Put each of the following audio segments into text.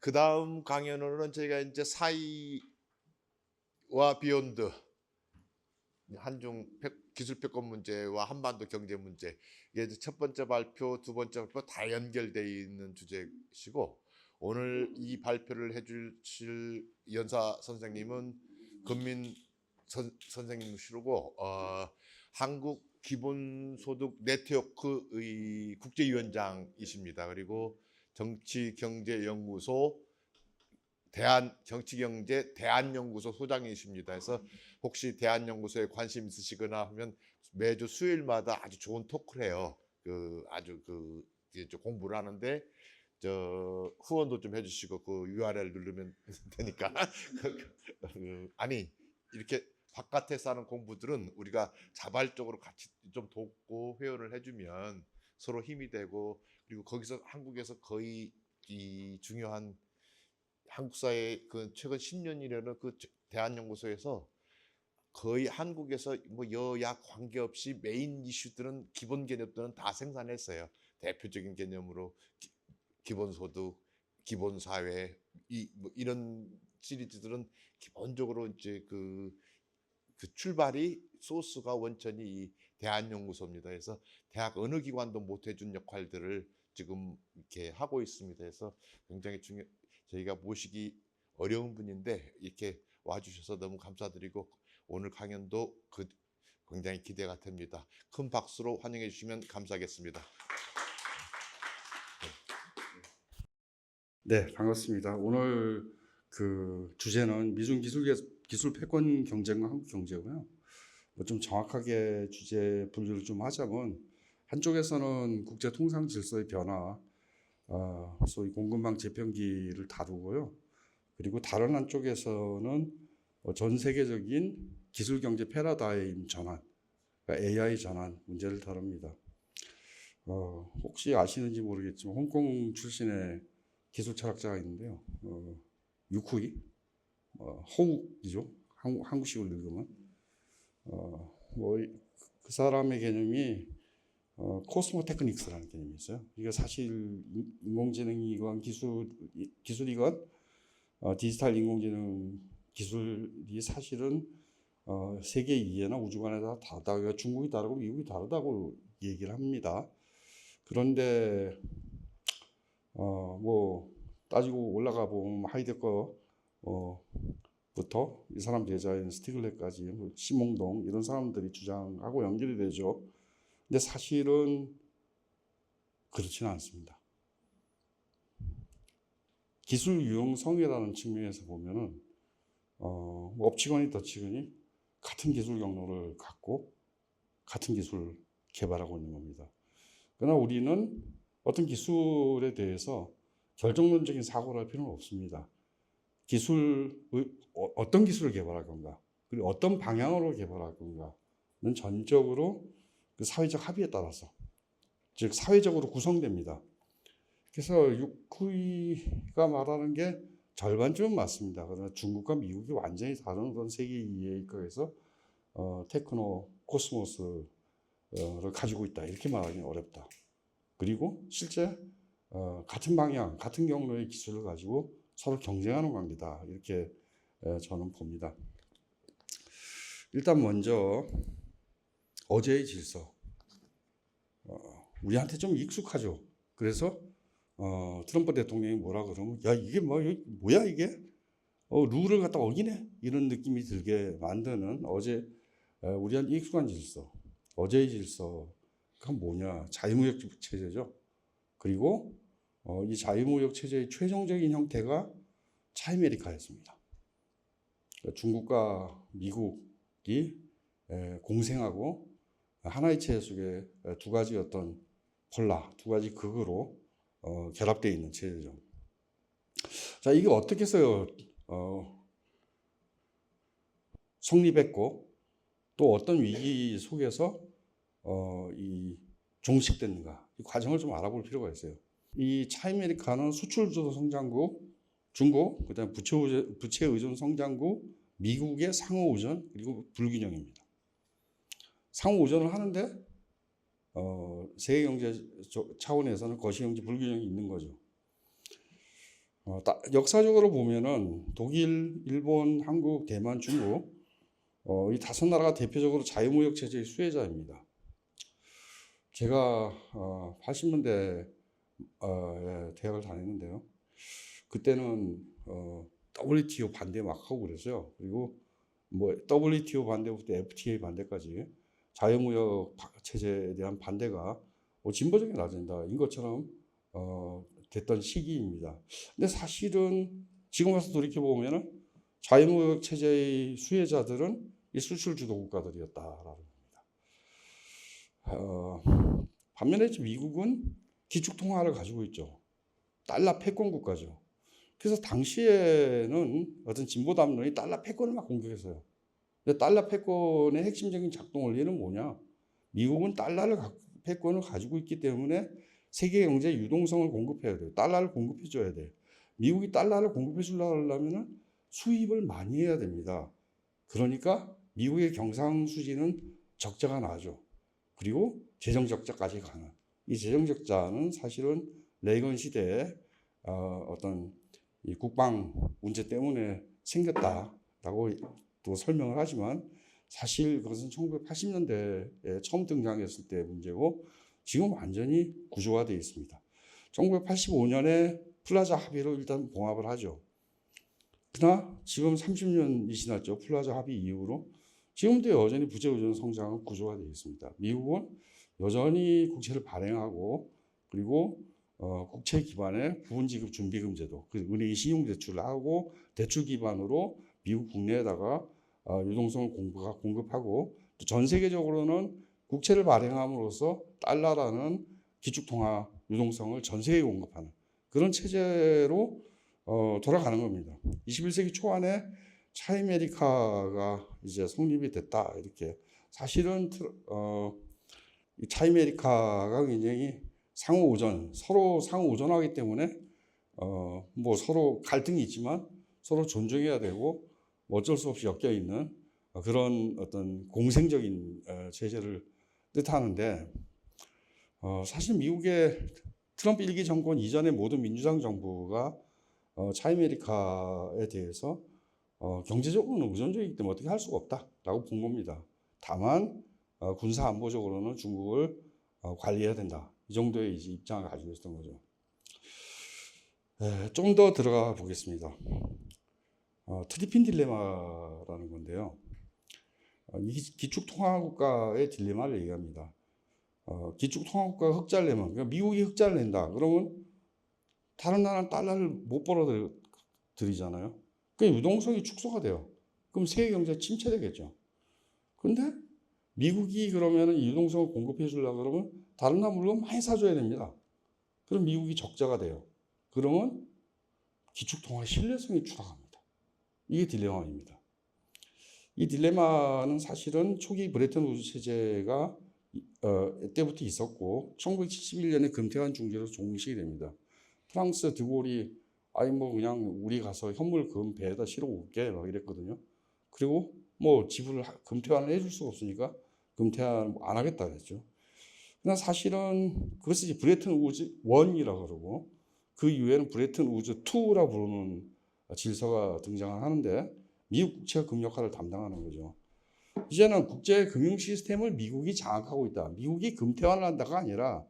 그 다음 강연으로는 저희가 이제 사이와 비욘드, 한중 기술패권 문제와 한반도 경제 문제, 이게 첫 번째 발표, 두 번째 발표 다 연결되어 있는 주제시고, 오늘 이 발표를 해주실 연사 선생님은 금민 선생님이시고 한국 기본소득 네트워크의 국제위원장이십니다. 그리고 정치경제연구소 정치경제 대한연구소 소장이십니다. 그래서 혹시 대한연구소에 관심 있으시거나 하면 매주 수요일마다 아주 좋은 토크를 해요. 아주 공부를 하는데 후원도 좀 해주시고 그 URL 누르면 되니까 아니 이렇게 바깥에서 하는 공부들은 우리가 자발적으로 같이 좀 돕고 회원을 해주면 서로 힘이 되고, 그리고 거기서 한국에서 거의 이 중요한 한국 사회 그 최근 10년이라는 그 대한연구소에서 거의 한국에서 뭐 여야 관계없이 메인 이슈들은 기본 개념들은 다 생산했어요. 대표적인 개념으로 기본소득, 기본사회 이런 시리즈들은 기본적으로 이제 그 출발이 소스가 원천이 이 대한연구소입니다. 그래서 대학 어느 기관도 못 해준 역할들을 지금 이렇게 하고 있습니다. 그래서 굉장히 저희가 모시기 어려운 분인데 이렇게 와주셔서 너무 감사드리고 오늘 강연도 굉장히 기대가 됩니다. 큰 박수로 환영해 주시면 감사하겠습니다. 네, 반갑습니다. 오늘 그 주제는 미중 기술 패권 경쟁과 한국 경제고요. 뭐 좀 정확하게 주제 분류를 좀 하자면, 한쪽에서는 국제 통상 질서의 변화, 소위 공급망 재편기를 다루고요. 그리고 다른 한쪽에서는 전 세계적인 기술 경제 패러다임 전환, 그러니까 AI 전환 문제를 다룹니다. 혹시 아시는지 모르겠지만 홍콩 출신의 기술 철학자가 있는데요. 유쿠이, 허욱이죠. 한국식으로 읽으면. 그 사람의 개념이 코스모 테크닉스라는 개념이 있어요. 이게 사실 인공지능이건 기술이건 디지털 인공지능 기술이 사실은 세계 이해나 우주관에 다 다르다. 중국이 다르고 미국이 다르다고 얘기를 합니다. 그런데 뭐 따지고 올라가 보면 하이데거 부터 이 사람 제자인 스티글렛까지 뭐 시몽동 이런 사람들이 주장하고 연결이 되죠. 근데 사실은 그렇지는 않습니다. 기술 유용성이라는 측면에서 보면은 뭐 업치거니 덧치거니 같은 기술 경로를 갖고 같은 기술을 개발하고 있는 겁니다. 그러나 우리는 어떤 기술에 대해서 결정론적인 사고를 할 필요는 없습니다. 어떤 기술을 개발할 건가, 그리고 어떤 방향으로 개발할 건가는 전적으로 그 사회적 합의에 따라서, 즉 사회적으로 구성됩니다. 그래서 유쿠이가 말하는 게 절반쯤은 맞습니다. 그러나 중국과 미국이 완전히 다른 그런 세계 이해에서 테크노 코스모스를 가지고 있다 이렇게 말하기는 어렵다. 그리고 실제 같은 방향, 같은 경로의 기술을 가지고 서로 경쟁하는 관계다 이렇게 저는 봅니다. 일단 먼저 어제의 질서, 우리한테 좀 익숙하죠. 그래서 트럼프 대통령이 뭐라 그러면 야 이게 뭐야 이게 룰을 갖다 어기네 이런 느낌이 들게 만드는 어제 우리한테 익숙한 질서, 어제의 질서가 뭐냐, 자유무역 체제죠. 그리고 이 자유무역 체제의 최종적인 형태가 차이메리카였습니다. 중국과 미국이 공생하고 하나의 체제 속에 두 가지 어떤 두 가지 극으로 결합되어 있는 체제죠. 자, 이게 어떻게 해서 성립했고 또 어떤 위기 속에서 이 종식됐는가, 이 과정을 좀 알아볼 필요가 있어요. 이 차이메리카는 수출 주도 성장국 중국, 그다음 부채 의존 성장국 미국의 상호 의존 그리고 불균형입니다. 상호 의존을 하는데 세계 경제 차원에서는 거시경제 불균형이 있는 거죠. 역사적으로 보면은 독일, 일본, 한국, 대만, 중국 이 다섯 나라가 대표적으로 자유무역 체제의 수혜자입니다. 제가 80년대 에 대학을 다녔는데요. 그때는 WTO 반대 막 하고 그랬어요. 그리고 뭐 WTO 반대부터 FTA 반대까지 자유무역 체제에 대한 반대가 진보적인 아젠다인 것처럼 됐던 시기입니다. 근데 사실은 지금 와서 돌이켜 보면은 자유무역 체제의 수혜자들은 이 수출 주도 국가들이었다라는 겁니다. 반면에 미국은 기축 통화를 가지고 있죠. 달러 패권 국가죠. 그래서 당시에는 어떤 진보 담론이 달러 패권을 막 공격했어요. 근데 달러 패권의 핵심적인 작동 원리는 뭐냐? 미국은 패권을 가지고 있기 때문에 세계 경제 유동성을 공급해야 돼요. 달러를 공급해 줘야 돼요. 미국이 달러를 공급해 주려고 하려면 수입을 많이 해야 됩니다. 그러니까 미국의 경상수지는 적자가 나죠. 그리고 재정 적자까지 가는. 이 재정 적자는 사실은 레이건 시대에 어떤 이 국방 문제 때문에 생겼다라고 또 설명을 하지만 사실 그것은 1980년대에 처음 등장했을 때 문제고 지금 완전히 구조화되어 있습니다. 1985년에 플라자 합의로 일단 봉합을 하죠. 그러나 지금 30년이 지났죠. 플라자 합의 이후로 지금도 여전히 부채 의존 성장은 구조화되어 있습니다. 미국은 여전히 국채를 발행하고 그리고 국채 기반의 부분지급 준비금 제도, 그 은행이 신용대출을 하고 대출 기반으로 미국 국내에다가 유동성을 공급하고 또 전 세계적으로는 국채를 발행함으로써 달러라는 기축통화 유동성을 전 세계에 공급하는 그런 체제로 돌아가는 겁니다. 21세기 초반에 차이메리카가 이제 성립이 됐다 이렇게 사실은 이 차이메리카가 굉장히 서로 상호 오존하기 때문에 뭐 서로 갈등이 있지만 서로 존중해야 되고 어쩔 수 없이 엮여 있는 그런 어떤 공생적인 체제를 뜻하는데 사실 미국의 트럼프 1기 정권 이전의 모든 민주당 정부가 차이메리카에 대해서 경제적으로는 의존적이기 때문에 어떻게 할 수가 없다라고 본 겁니다. 다만 군사 안보적으로는 중국을 관리해야 된다. 이 정도의 이제 입장을 가지고 있었던 거죠. 좀 더 들어가 보겠습니다. 트리핀 딜레마라는 건데요. 이 기축통화국가의 딜레마를 얘기합니다. 기축통화국가가 흑자를 내면, 그러니까 미국이 흑자를 낸다. 그러면 다른 나라는 달러를 못 벌어들이잖아요. 그 유동성이 축소가 돼요. 그럼 세계 경제 침체되겠죠. 근데 미국이 그러면 유동성을 공급해 주려고 그러면 다른 나라 물건 많이 사줘야 됩니다. 그럼 미국이 적자가 돼요. 그러면 기축통화 신뢰성이 추락합니다. 이게 딜레마입니다. 이 딜레마는 사실은 초기 브레튼 우드 체제가 때부터 있었고 1971년에 금태환 중재로 종식이 됩니다. 프랑스 드골이 아니 뭐 그냥 우리 가서 현물 금 배에다 실어 올게 막 이랬거든요. 그리고 뭐 지불을 금태환을 해줄 수가 없으니까 금태환 안 하겠다 그랬죠. 그러나 사실은 그것을 이제 브레튼 우즈 1이라고 그러고 그 이후에는 브레튼 우즈 2라고 부르는 질서가 등장을 하는데 미국 국채가 그 역할을 담당하는 거죠. 이제는 국제 금융 시스템을 미국이 장악하고 있다. 미국이 금태환을 한다가 아니라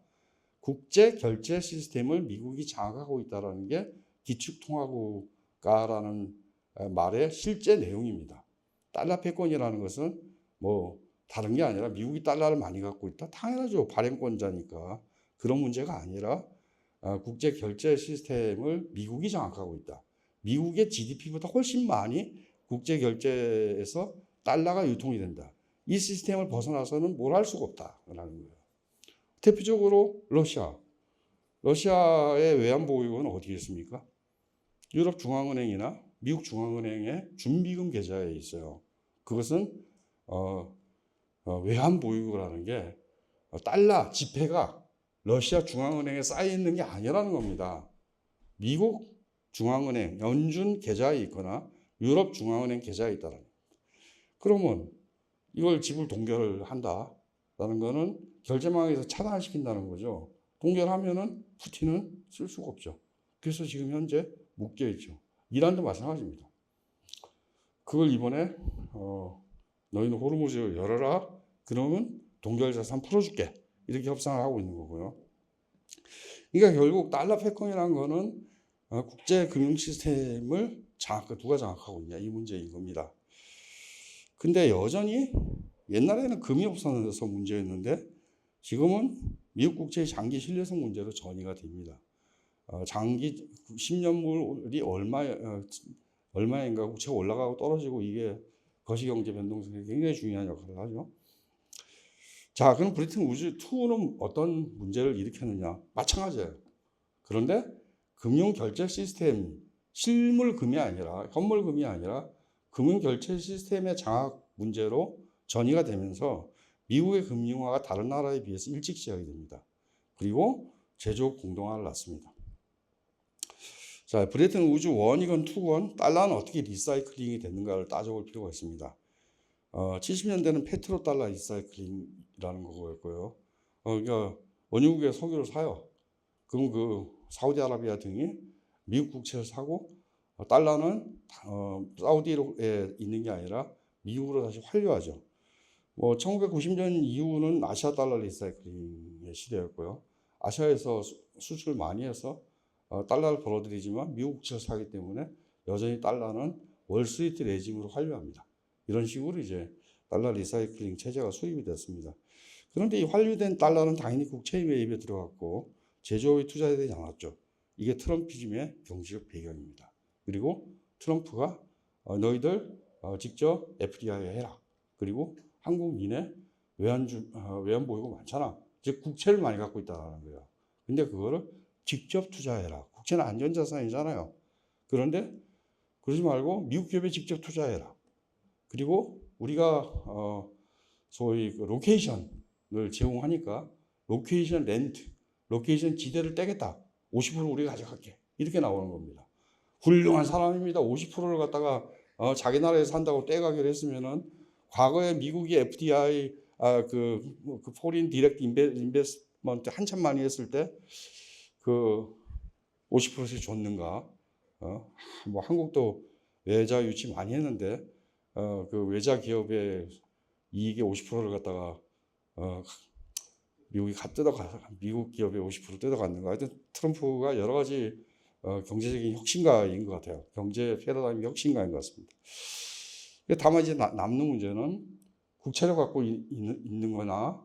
국제 결제 시스템을 미국이 장악하고 있다는 게 기축통화국가라는 말의 실제 내용입니다. 달러 패권이라는 것은 뭐 다른 게 아니라 미국이 달러를 많이 갖고 있다. 당연하죠. 발행권자니까. 그런 문제가 아니라 국제 결제 시스템을 미국이 장악하고 있다. 미국의 GDP보다 훨씬 많이 국제 결제에서 달러가 유통이 된다. 이 시스템을 벗어나서는 뭘 할 수가 없다라는 거예요. 대표적으로 러시아의 외환 보유고는 어디에 있습니까? 유럽 중앙은행이나 미국 중앙은행의 준비금 계좌에 있어요. 그것은 외환 보유고라는 게 달러 지폐가 러시아 중앙은행에 쌓여 있는 게 아니라는 겁니다. 미국 중앙은행 연준 계좌에 있거나 유럽 중앙은행 계좌에 있다는 겁니다. 그러면 이걸 지불 동결을 한다라는 거는 결제망에서 차단시킨다는 거죠. 동결하면은 푸틴은 쓸 수가 없죠. 그래서 지금 현재 묶여 있죠. 이란도 마찬가지입니다. 그걸 이번에 너희는 호르무즈 열어라. 그러면 동결자산 풀어줄게. 이렇게 협상을 하고 있는 거고요. 그러니까 결국 달러 패권이라는 거는 국제 금융 시스템을 누가 장악하고 있냐 이 문제인 겁니다. 근데 여전히 옛날에는 금이 없어서 문제였는데 지금은 미국 국채의 장기 신뢰성 문제로 전이가 됩니다. 장기 10년물이 얼마인가 국채가 올라가고 떨어지고 이게 거시경제 변동성이 굉장히 중요한 역할을 하죠. 자, 그럼 브리튼 우즈 2는 어떤 문제를 일으켰느냐? 마찬가지예요. 그런데 금융 결제 시스템, 실물금이 아니라 현물금이 아니라 금융 결제 시스템의 장악 문제로 전이가 되면서 미국의 금융화가 다른 나라에 비해서 일찍 시작이 됩니다. 그리고 제조업 공동화를 낳습니다. 자, 브레튼 우즈 1이건 2건 달러는 어떻게 리사이클링이 됐는가를 따져볼 필요가 있습니다. 70년대는 페트로 달러 리사이클링이라는 거였고요. 그러니까 원유국에 석유를 사요. 그럼 그 사우디아라비아 등이 미국 국채를 사고 달러는 사우디에 있는 게 아니라 미국으로 다시 환류하죠. 1990년 이후는 아시아 달러 리사이클링의 시대였고요. 아시아에서 수출을 많이 해서 달러를 벌어들이지만 미국 국채를 사기 때문에 여전히 달러는 월스트리트 레짐으로 환류합니다. 이런 식으로 이제 달러 리사이클링 체제가 수립이 됐습니다. 그런데 이 환류된 달러는 당연히 국채 매입에 들어갔고 제조업에 투자되지 않았죠. 이게 트럼피즘의 경제적 배경입니다. 그리고 트럼프가 너희들 직접 FDI 해라. 그리고 한국인의 외환 보유고 많잖아. 즉 국채를 많이 갖고 있다는 거예요. 근데 그거를 직접 투자해라. 국채는 안전자산이잖아요. 그런데 그러지 말고 미국 기업에 직접 투자해라. 그리고 우리가 소위 그 로케이션을 제공하니까 로케이션 렌트, 로케이션 지대를 떼겠다. 50% 우리가 가져갈게. 이렇게 나오는 겁니다. 훌륭한 사람입니다. 50%를 갖다가 자기 나라에서 산다고 떼가기로 했으면은 과거에 미국이 FDI 그 포린 디렉트 인베스트먼트 한참 많이 했을 때 그 50%씩 줬는가? 한국도 외자 유치 많이 했는데 그 외자 기업의 이익의 50%를 갖다가 미국이 미국 기업의 50% 뜯어갔는가? 하여튼 트럼프가 여러 가지 경제적인 혁신가인 것 같아요. 경제 패러다임 혁신가인 것 같습니다. 다만 이제 남는 문제는 국채를 갖고 있는 거나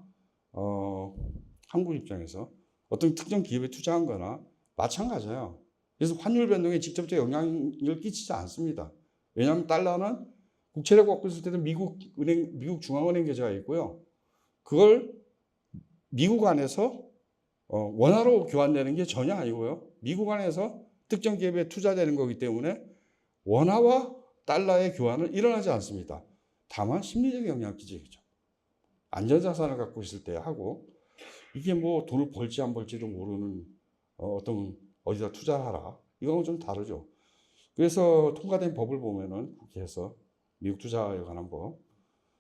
한국 입장에서 어떤 특정 기업에 투자한 거나 마찬가지예요. 그래서 환율 변동에 직접적 영향을 끼치지 않습니다. 왜냐하면 달러는 국채를 갖고 있을 때는 미국 중앙은행 계좌가 있고요. 그걸 미국 안에서 원화로 교환되는 게 전혀 아니고요. 미국 안에서 특정 기업에 투자되는 거기 때문에 원화와 달러의 교환은 일어나지 않습니다. 다만 심리적 영향을 끼치겠죠. 안전자산을 갖고 있을 때 하고 이게 뭐 돈을 벌지 안 벌지도 모르는 어디다 투자하라. 이거는 좀 다르죠. 그래서 통과된 법을 보면은 국회에서 미국 투자에 관한 법,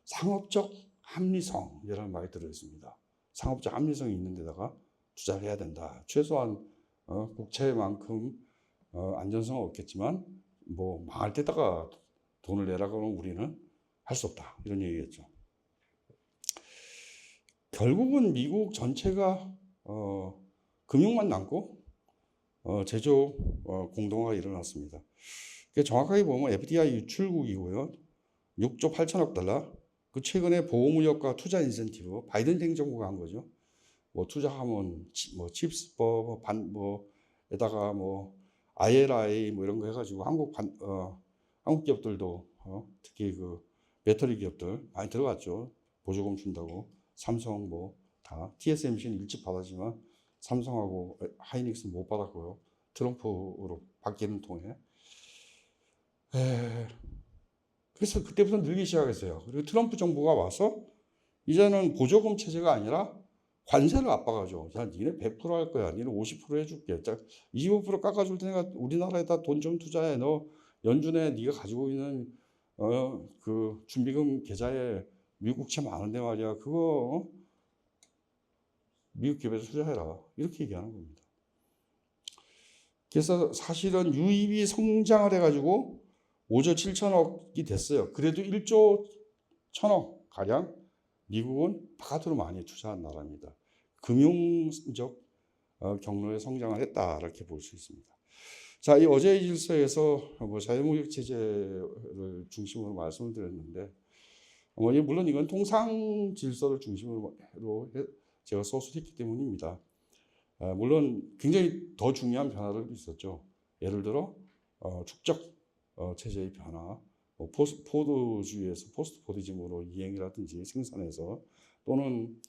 상업적 합리성이라는 말이 들어있습니다. 상업적 합리성이 있는 데다가 투자를 해야 된다. 최소한 국채만큼 안전성은 없겠지만 뭐 망할 때다가 돈을 내라 그러면 우리는 할 수 없다. 이런 얘기겠죠. 결국은 미국 전체가 금융만 남고 제조업 공동화가 일어났습니다. 정확하게 보면 FDI 유출국이고요. 6조 8천억 달러. 그 최근에 보호무역과 투자 인센티브 바이든 행정부가 한 거죠. 뭐 투자하면 뭐 칩스법 에다가 뭐 IRA 뭐 이런 거 해가지고 한국 기업들도 특히 그 배터리 기업들 많이 들어갔죠. 보조금 준다고. 삼성 뭐 다 TSMC는 일찍 받았지만 삼성하고 하이닉스는 못 받았고요. 트럼프로 바뀌는 통에. 그래서 그때부터 늘기 시작했어요. 그리고 트럼프 정부가 와서 이제는 보조금 체제가 아니라 관세를 압박하죠. 야, 니네 100%할 거야. 니네 50% 해줄게. 25% 깎아줄 테니까 우리나라에다 돈 좀 투자해. 너 연준에 네가 가지고 있는 그 준비금 계좌에 미국 국채 많은데 말이야. 그거 미국 기업에서 투자해라. 이렇게 얘기하는 겁니다. 그래서 사실은 유입이 성장을 해가지고 5조 7천억이 됐어요. 그래도 1조 1천억 가량 미국은 바깥으로 많이 투자한 나라입니다. 금융적 경로에 성장을 했다 이렇게 볼 수 있습니다. 자, 이 어제의 질서에서 뭐 자유무역 체제를 중심으로 말씀을 드렸는데 물론 이건 통상 질서를 중심으로 제가 소수했기 때문입니다. 물론 굉장히 더 중요한 변화들도 있었죠. 예를 들어 축적 체제의 변화, 포드주의에서 포스트 포디즘으로 이행이라든지 생산해서 또는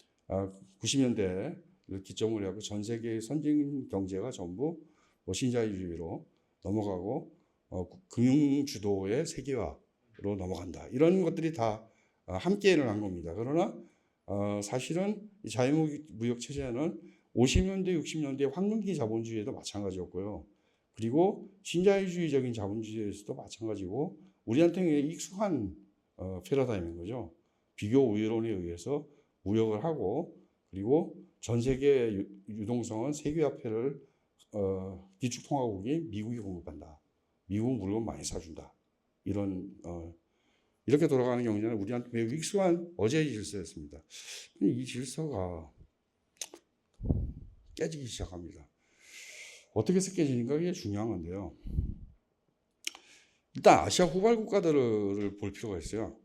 90년대를 기점으로 하고 전 세계의 선진 경제가 전부 신자유주의로 넘어가고 금융 주도의 세계화로 넘어간다. 이런 것들이 다 함께 일어난 겁니다. 그러나 사실은 이 자유무역 체제는 50년대, 60년대 황금기 자본주의에도 마찬가지였고요. 그리고 신자유주의적인 자본주의에서도 마찬가지고 우리한테는 익숙한 패러다임인 거죠. 비교 우위론에 의해서 무역을 하고 그리고 전 세계 유동성은 세계화폐를 기축통화국이 미국이 공급한다. 미국 물건 많이 사준다. 이렇게 돌아가는 경제는 우리한테 매우 익숙한 어제의 질서였습니다. 근데 이 질서가 깨지기 시작합니다. 어떻게 해서 깨지는가 이게 중요한 건데요. 일단 아시아 후발 국가들을 볼 필요가 있어요.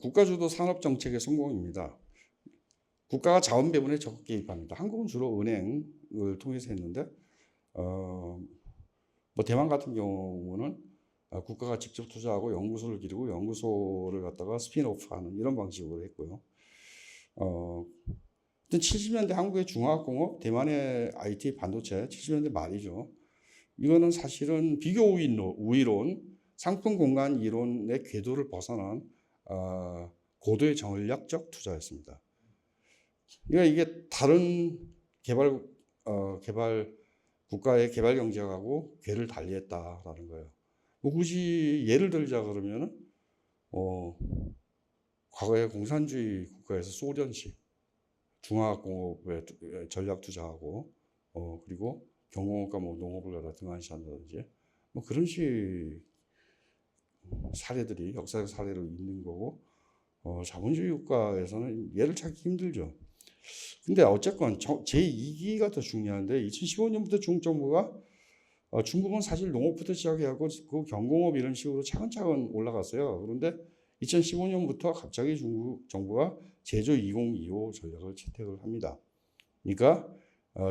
국가주도 산업 정책의 성공입니다. 국가가 자원 배분에 적극 개입합니다. 한국은 주로 은행을 통해서 했는데 대만 같은 경우는 국가가 직접 투자하고 연구소를 기르고 연구소를 갖다가 스핀오프하는 이런 방식으로 했고요. 70년대 한국의 중화학공업, 대만의 IT 반도체, 70년대 말이죠. 이거는 사실은 비교 우위론, 상품 공간 이론의 궤도를 벗어난 고도의 전략적 투자였습니다. 그러니까 이게 다른 개발 국가의 개발 경제하고 궤를 달리했다라는 거예요. 굳이 예를 들자 그러면은 과거에 공산주의 국가에서 소련식 중화학공업에 전략 투자하고 그리고 경공업과 농업을 갖다 등한시한다든지 그런 식 사례들이 역사적 사례로 있는 거고 자본주의 국가에서는 예를 찾기 힘들죠. 근데 어쨌건 제2기가 더 중요한데 2015년부터 중국 정부가 중국은 사실 농업부터 시작해갖고 그 경공업 이런 식으로 차근차근 올라갔어요. 그런데 2015년부터 갑자기 중국 정부가 제조 2025 전략을 채택을 합니다. 그러니까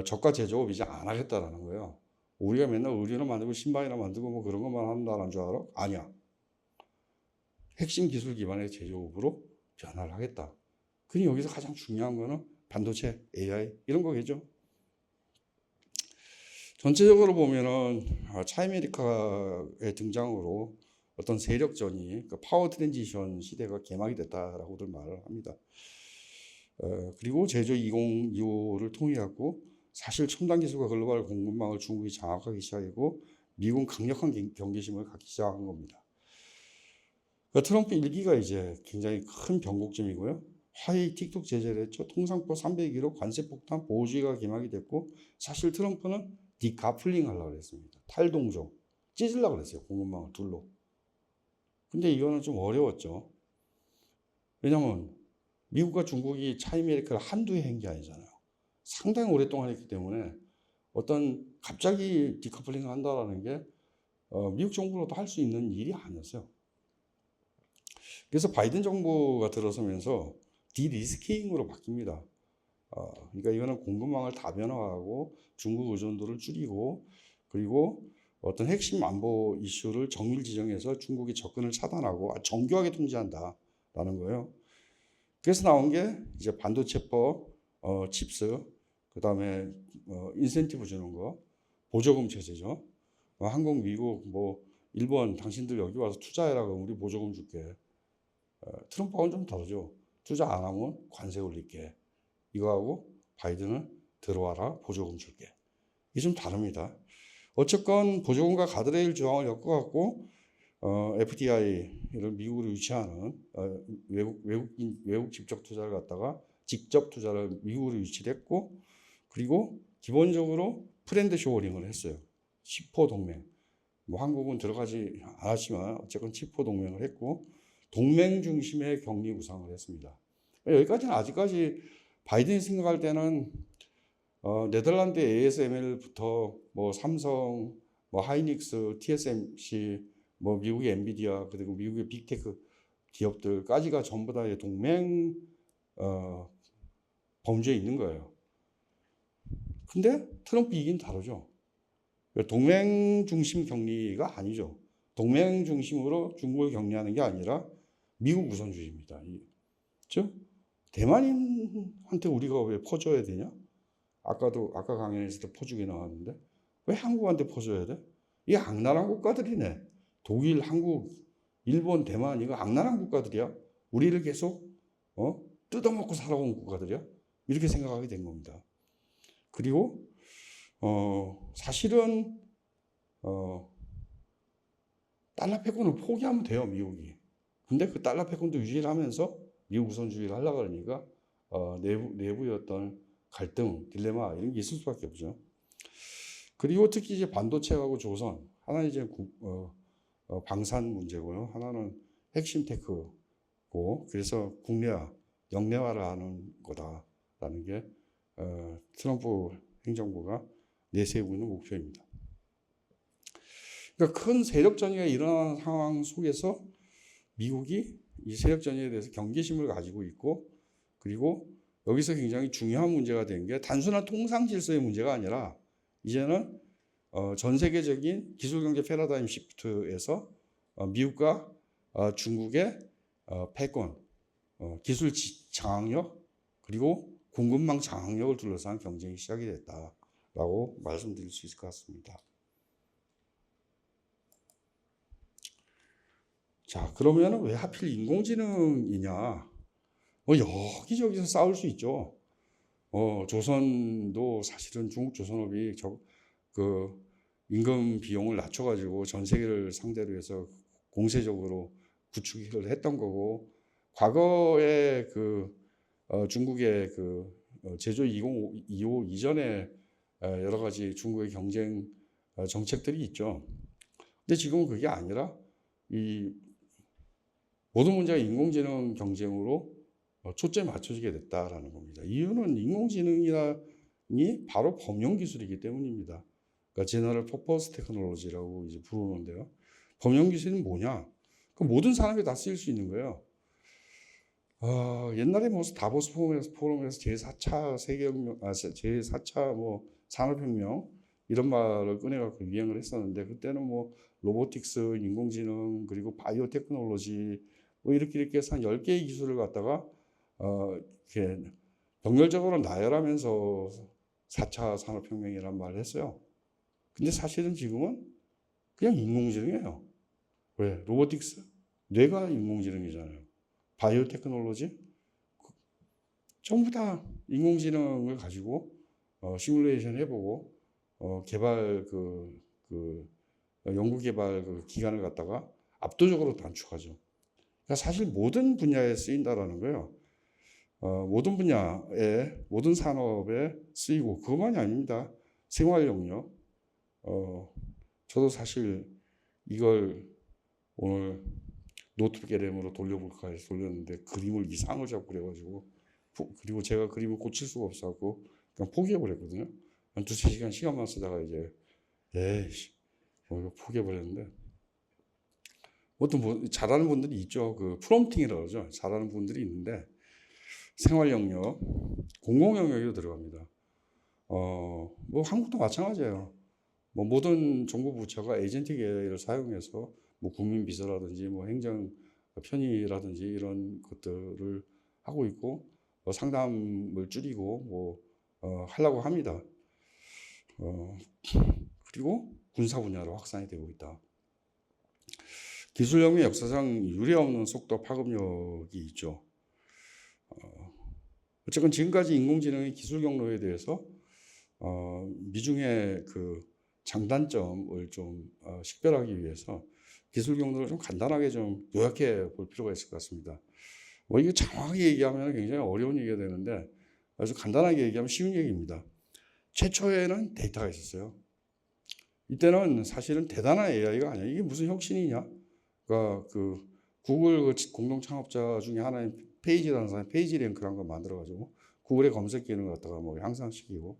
저가 제조업 이제 안 하겠다라는 거예요. 우리가 맨날 의류나 만들고 신발이나 만들고 그런 것만 한다는 줄 알아? 아니야. 핵심 기술 기반의 제조업으로 변화를 하겠다. 그니 여기서 가장 중요한 거는 반도체, AI 이런 거겠죠. 전체적으로 보면은 차이메리카의 등장으로 어떤 세력전이 그러니까 파워 트랜지션 시대가 개막이 됐다라고들 말을 합니다. 그리고 제조 2025를 통해 갖고 사실 첨단 기술과 글로벌 공급망을 중국이 장악하기 시작했고 미국은 강력한 경계심을 갖기 시작한 겁니다. 트럼프 1기가 이제 굉장히 큰 변곡점이고요. 화웨이 틱톡 제재를 했죠. 통상법 301호 관세 폭탄 보호주의가 개막이 됐고 사실 트럼프는 디카플링 하려고 했습니다. 탈동종 찢으려고 그랬어요. 공급망을 둘로. 근데 이거는 좀 어려웠죠. 왜냐하면 미국과 중국이 차이메리카를 한두 해 한 게 아니잖아요. 상당히 오랫동안 했기 때문에 어떤 갑자기 디커플링을 한다라는 게 미국 정부로도 할 수 있는 일이 아니었어요. 그래서 바이든 정부가 들어서면서 디리스킹으로 바뀝니다. 그러니까 이거는 공급망을 다변화하고 중국 의존도를 줄이고 그리고 어떤 핵심 안보 이슈를 정밀 지정해서 중국의 접근을 차단하고 정교하게 통제한다라는 거예요. 그래서 나온 게 이제 반도체법, 칩스, 그 다음에 인센티브 주는 거, 보조금 체제죠. 한국, 미국, 일본 당신들 여기 와서 투자해라 그러면 우리 보조금 줄게. 트럼프하고는 좀 다르죠. 투자 안 하면 관세 올릴게. 이거하고 바이든은 들어와라 보조금 줄게. 이게 좀 다릅니다. 어쨌건 보조금과 가드레일 조항을 엮어갖고 FDI를 미국으로 유치하는 외국 직접 투자를 갖다가 직접 투자를 미국으로 유치를 했고 그리고 기본적으로 프렌드 쇼어링을 했어요. 치포 동맹. 뭐 한국은 들어가지 않았지만 어쨌건 치포 동맹을 했고 동맹 중심의 격리 구상을 했습니다. 여기까지는 아직까지 바이든이 생각할 때는 네덜란드 ASML부터 뭐 삼성, 뭐 하이닉스, TSMC, 뭐 미국의 엔비디아 그리고 미국의 빅테크 기업들까지가 전부 다 동맹 범주에 있는 거예요. 근데 트럼프 이긴 다르죠. 동맹 중심 격리가 아니죠. 동맹 중심으로 중국을 격리하는 게 아니라 미국 우선주의입니다. 즉 대만인한테 우리가 왜 퍼줘야 되냐? 아까 강연에서도 퍼주기 나왔는데 왜 한국한테 퍼줘야 돼? 이게 악랄한 국가들이네. 독일, 한국, 일본, 대만 이거 악랄한 국가들이야. 우리를 계속 뜯어먹고 살아온 국가들이야. 이렇게 생각하게 된 겁니다. 그리고 사실은 달러 패권을 포기하면 돼요, 미국이. 근데 그 달러 패권도 유지를 하면서 미국 우선주의를 하려고 그러니까 내부의 어떤 갈등, 딜레마 이런 게 있을 수밖에 없죠. 그리고 특히 이제 반도체하고 조선 하나는 이제 방산 문제고요, 하나는 핵심 테크고 그래서 국내화, 영내화를 하는 거다라는 게 트럼프 행정부가 내세우고 있는 목표입니다. 그러니까 큰 세력 전이가 일어나는 상황 속에서 미국이 이 세력 전이에 대해서 경계심을 가지고 있고 그리고 여기서 굉장히 중요한 문제가 된 게 단순한 통상 질서의 문제가 아니라 이제는 전 세계적인 기술경제 패러다임 시프트에서 미국과 중국의 패권, 기술 장악력 그리고 공급망 장악력을 둘러싼 경쟁이 시작이 됐다라고 말씀드릴 수 있을 것 같습니다. 자, 그러면 왜 하필 인공지능이냐? 여기저기서 싸울 수 있죠. 조선도 사실은 중국 조선업이 그 임금 비용을 낮춰가지고 전 세계를 상대로 해서 공세적으로 구축을 했던 거고, 과거에 중국의 제조 2025 이전에 여러 가지 중국의 경쟁 정책들이 있죠. 근데 지금은 그게 아니라 이 모든 문제가 인공지능 경쟁으로 초점이 맞춰지게 됐다라는 겁니다. 이유는 인공지능이 바로 범용 기술이기 때문입니다. 그러니까 제너럴 퍼포스 테크놀로지라고 이제 부르는데요. 범용 기술은 뭐냐? 모든 산업에 다 쓰일 수 있는 거예요. 옛날에 뭐 다보스 포럼에서 제4차 세계혁명, 제4차 뭐 산업혁명 이런 말을 꺼내갖고 유행을 했었는데 그때는 뭐 로보틱스, 인공지능 그리고 바이오 테크놀로지 뭐 이렇게 해서 한 10개의 기술을 갖다가 이렇게 병렬적으로 나열하면서 4차 산업혁명이라는 말을 했어요. 근데 사실은 지금은 그냥 인공지능이에요. 왜? 로보틱스? 뇌가 인공지능이잖아요. 바이오 테크놀로지? 전부 다 인공지능을 가지고 시뮬레이션 해보고 개발 연구 개발 기간을 갖다가 압도적으로 단축하죠. 그러니까 사실 모든 분야에 쓰인다라는 거예요. 모든 분야에 모든 산업에 쓰이고 그것만이 아닙니다. 생활 영역. 저도 사실 이걸 오늘 노트북 LM으로 돌려볼까 해서 돌렸는데 그림을 이상을 잡고 그래가지고 그리고 제가 그림을 고칠 수가 없어갖고 그냥 포기해버렸거든요. 한 2-3시간 시간만 쓰다가 이제 이거 포기해버렸는데 잘하는 분들이 있죠. 프롬프팅이라고 그러죠. 잘하는 분들이 있는데 생활 영역, 공공 영역에도 들어갑니다. 뭐 한국도 마찬가지예요. 뭐 모든 정부 부처가 에이전틱 AI를 사용해서 뭐 국민 비서라든지 뭐 행정 편의라든지 이런 것들을 하고 있고 상담을 줄이고 뭐 하려고 합니다. 그리고 군사 분야로 확산이 되고 있다. 기술혁명 역사상 유례없는 속도 파급력이 있죠. 어쨌건 지금까지 인공지능의 기술 경로에 대해서 미중의 장단점을 좀 식별하기 위해서 기술 경로를 좀 간단하게 좀 요약해 볼 필요가 있을 것 같습니다. 뭐 이게 정확하게 얘기하면 굉장히 어려운 얘기가 되는데 아주 간단하게 얘기하면 쉬운 얘기입니다. 최초에는 데이터가 있었어요. 이때는 사실은 대단한 AI가 아니야. 이게 무슨 혁신이냐? 그러니까 그 구글 그 공동 창업자 중에 하나인 페이지라는 사람이 페이지 랭크라는 걸 만들어가지고 구글의 검색 기능을 갖다가 뭐 향상시키고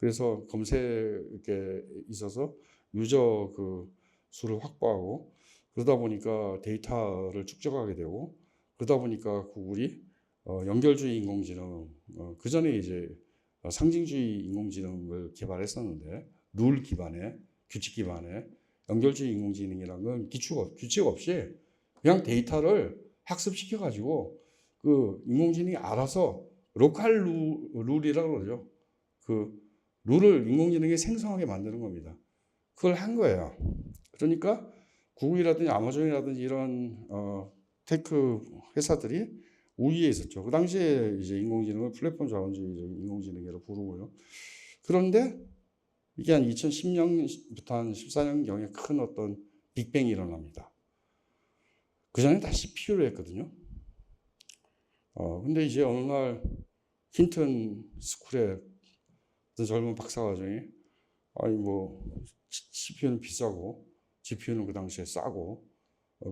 그래서 검색에 있어서 유저 그 수를 확보하고 그러다 보니까 데이터를 축적하게 되고 그러다 보니까 구글이 연결주의 인공지능 그 전에 이제 상징주의 인공지능을 개발했었는데 룰 기반의 규칙 기반의 연결주의 인공지능이라는 건 규칙 없이 그냥 데이터를 학습시켜 가지고 그 인공지능이 알아서 로컬 룰이라고 그러죠. 그 룰을 인공지능이 생성하게 만드는 겁니다. 그걸 한 거예요. 그러니까 구글이라든지 아마존이라든지 이런 테크 회사들이 우위에 있었죠. 그 당시에 이제 인공지능을 플랫폼 자본주의 인공지능이라고 부르고요. 그런데 이게 한 2010년부터 한 14년경에 큰 어떤 빅뱅이 일어납니다. 그 전에 다 CPU로 했거든요. 근데 이제 어느 날 힌튼 스쿨의 어떤 젊은 박사과정이 아니 뭐 CPU는 비싸고 GPU는 그 당시에 싸고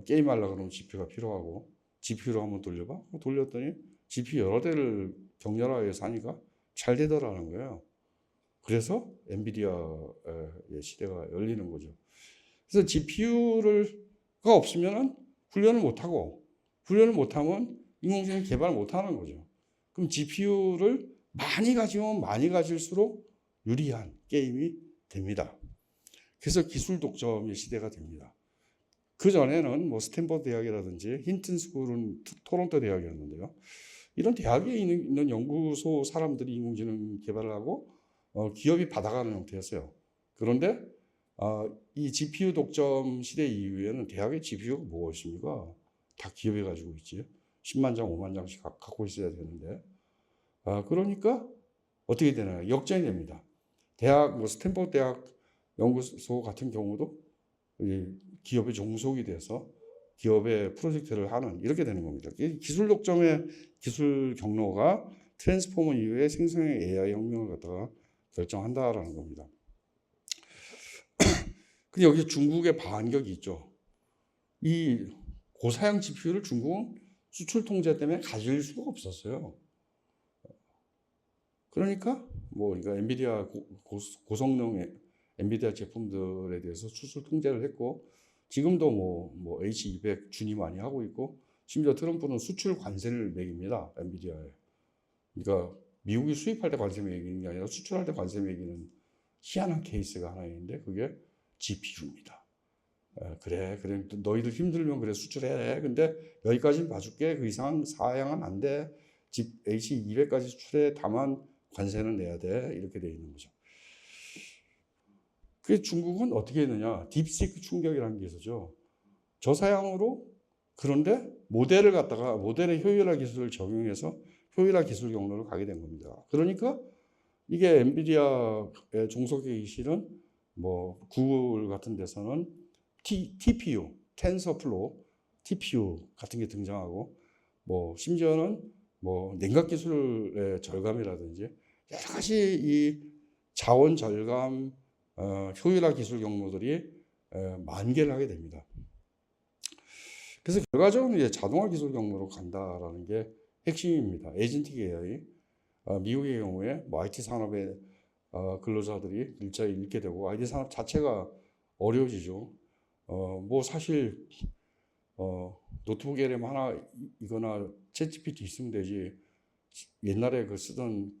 게임하려고 그러면 GPU가 필요하고 GPU로 한번 돌려봐? 돌렸더니 GPU 여러 대를 격렬하게 사니까 잘 되더라는 거예요. 그래서 엔비디아의 시대가 열리는 거죠. 그래서 GPU가 없으면 훈련을 못하고 훈련을 못하면 인공지능 개발을 못하는 거죠. 그럼 GPU를 많이 가지면 많이 가질수록 유리한 게임이 됩니다. 그래서 기술 독점의 시대가 됩니다. 그 전에는 뭐 스탠퍼드 대학이라든지 힌튼 스쿨은 토론토 대학이었는데요. 이런 대학에 있는 연구소 사람들이 인공지능 개발을 하고 기업이 받아가는 형태였어요. 그런데 이 GPU 독점 시대 이후에는 대학의 GPU가 무엇입니까? 다 기업이 가지고 있지. 10만 장, 5만 장씩 갖고 있어야 되는데. 그러니까 어떻게 되나요? 역전이 됩니다. 대학, 뭐 스탠퍼드 대학 연구소 같은 경우도 기업의 종속이 돼서 기업의 프로젝트를 하는 이렇게 되는 겁니다. 기술 독점의 기술 경로가 트랜스포머 이후에 생성형 AI 혁명을 갖다가 결정한다라는 겁니다. 근데 여기 중국의 반격이 있죠. 이 고사양 GPU를 중국은 수출 통제 때문에 가질 수가 없었어요. 그러니까 그러니까 엔비디아 고성능 엔비디아 제품들에 대해서 수출 통제를 했고 지금도 뭐 H200 준위 많이 하고 있고 심지어 트럼프는 수출 관세를 매깁니다. 엔비디아에. 그러니까 미국이 수입할 때 관세 매기는 게 아니라 수출할 때 관세 매기는 희한한 케이스가 하나 있는데 그게 GPU입니다. 그래 너희들 힘들면 그래 수출해. 근데 여기까지는 봐줄게. 그 이상 사양은 안 돼. H200까지 수출해. 다만 관세는 내야 돼. 이렇게 돼 있는 거죠. 그래서 중국은 어떻게 했느냐. 딥시크 충격이라는 게 있었죠. 저사양으로 그런데 모델의 효율화 기술을 적용해서 효율화 기술 경로를 가게 된 겁니다. 그러니까 이게 엔비디아의 종속의 실은 뭐 구글 같은 데서는 TPU, 텐서플로우, TPU 같은 게 등장하고 뭐 심지어는 뭐 냉각 기술의 절감이라든지 여러 가지 이 자원 절감 효율화 기술 경로들이 만개를 하게 됩니다. 그래서 결과적으로 이제 자동화 기술 경로로 간다라는 게 핵심입니다. 에이전틱 AI, 미국의 경우에 뭐 IT 산업의 근로자들이 일자리 잃게 되고 IT 산업 자체가 어려워지죠. 뭐 사실 노트북 LM 하나 이거나 챗GPT 있으면 되지. 옛날에 쓰던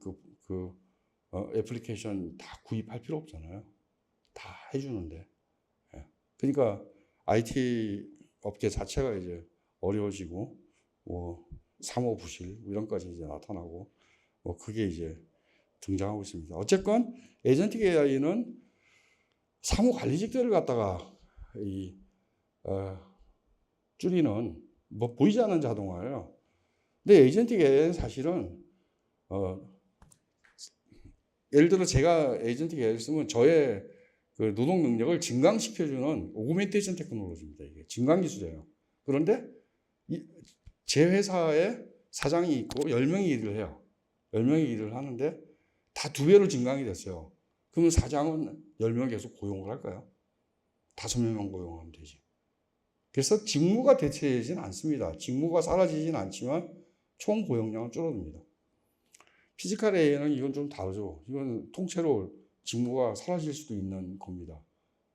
애플리케이션 다 구입할 필요 없잖아요. 다 해주는데. 그러니까 IT 업계 자체가 이제 어려워지고 뭐 사모부실 이런 까지 이제 나타나고 뭐 그게 이제 등장하고 있습니다. 어쨌건 에이전틱 AI는 사무 관리직들을 갖다가 줄이는 뭐 보이지 않는 자동화예요. 근데 에이전틱 AI는 사실은 예를 들어 제가 에이전틱 AI를 쓰면 저의 그 노동 능력을 증강시켜주는 오그멘테이션 테크놀로지입니다. 이게 증강 기술이에요. 그런데 제 회사에 사장이 있고 10명이 일을 해요. 10명이 일을 하는데 다 2배로 증강이 됐어요. 그러면 사장은 10명 계속 고용을 할까요? 5명만 고용하면 되지. 그래서 직무가 대체되지는 않습니다. 직무가 사라지진 않지만 총 고용량은 줄어듭니다. 피지컬 AI는 이건 좀 다르죠. 이건 통째로 직무가 사라질 수도 있는 겁니다.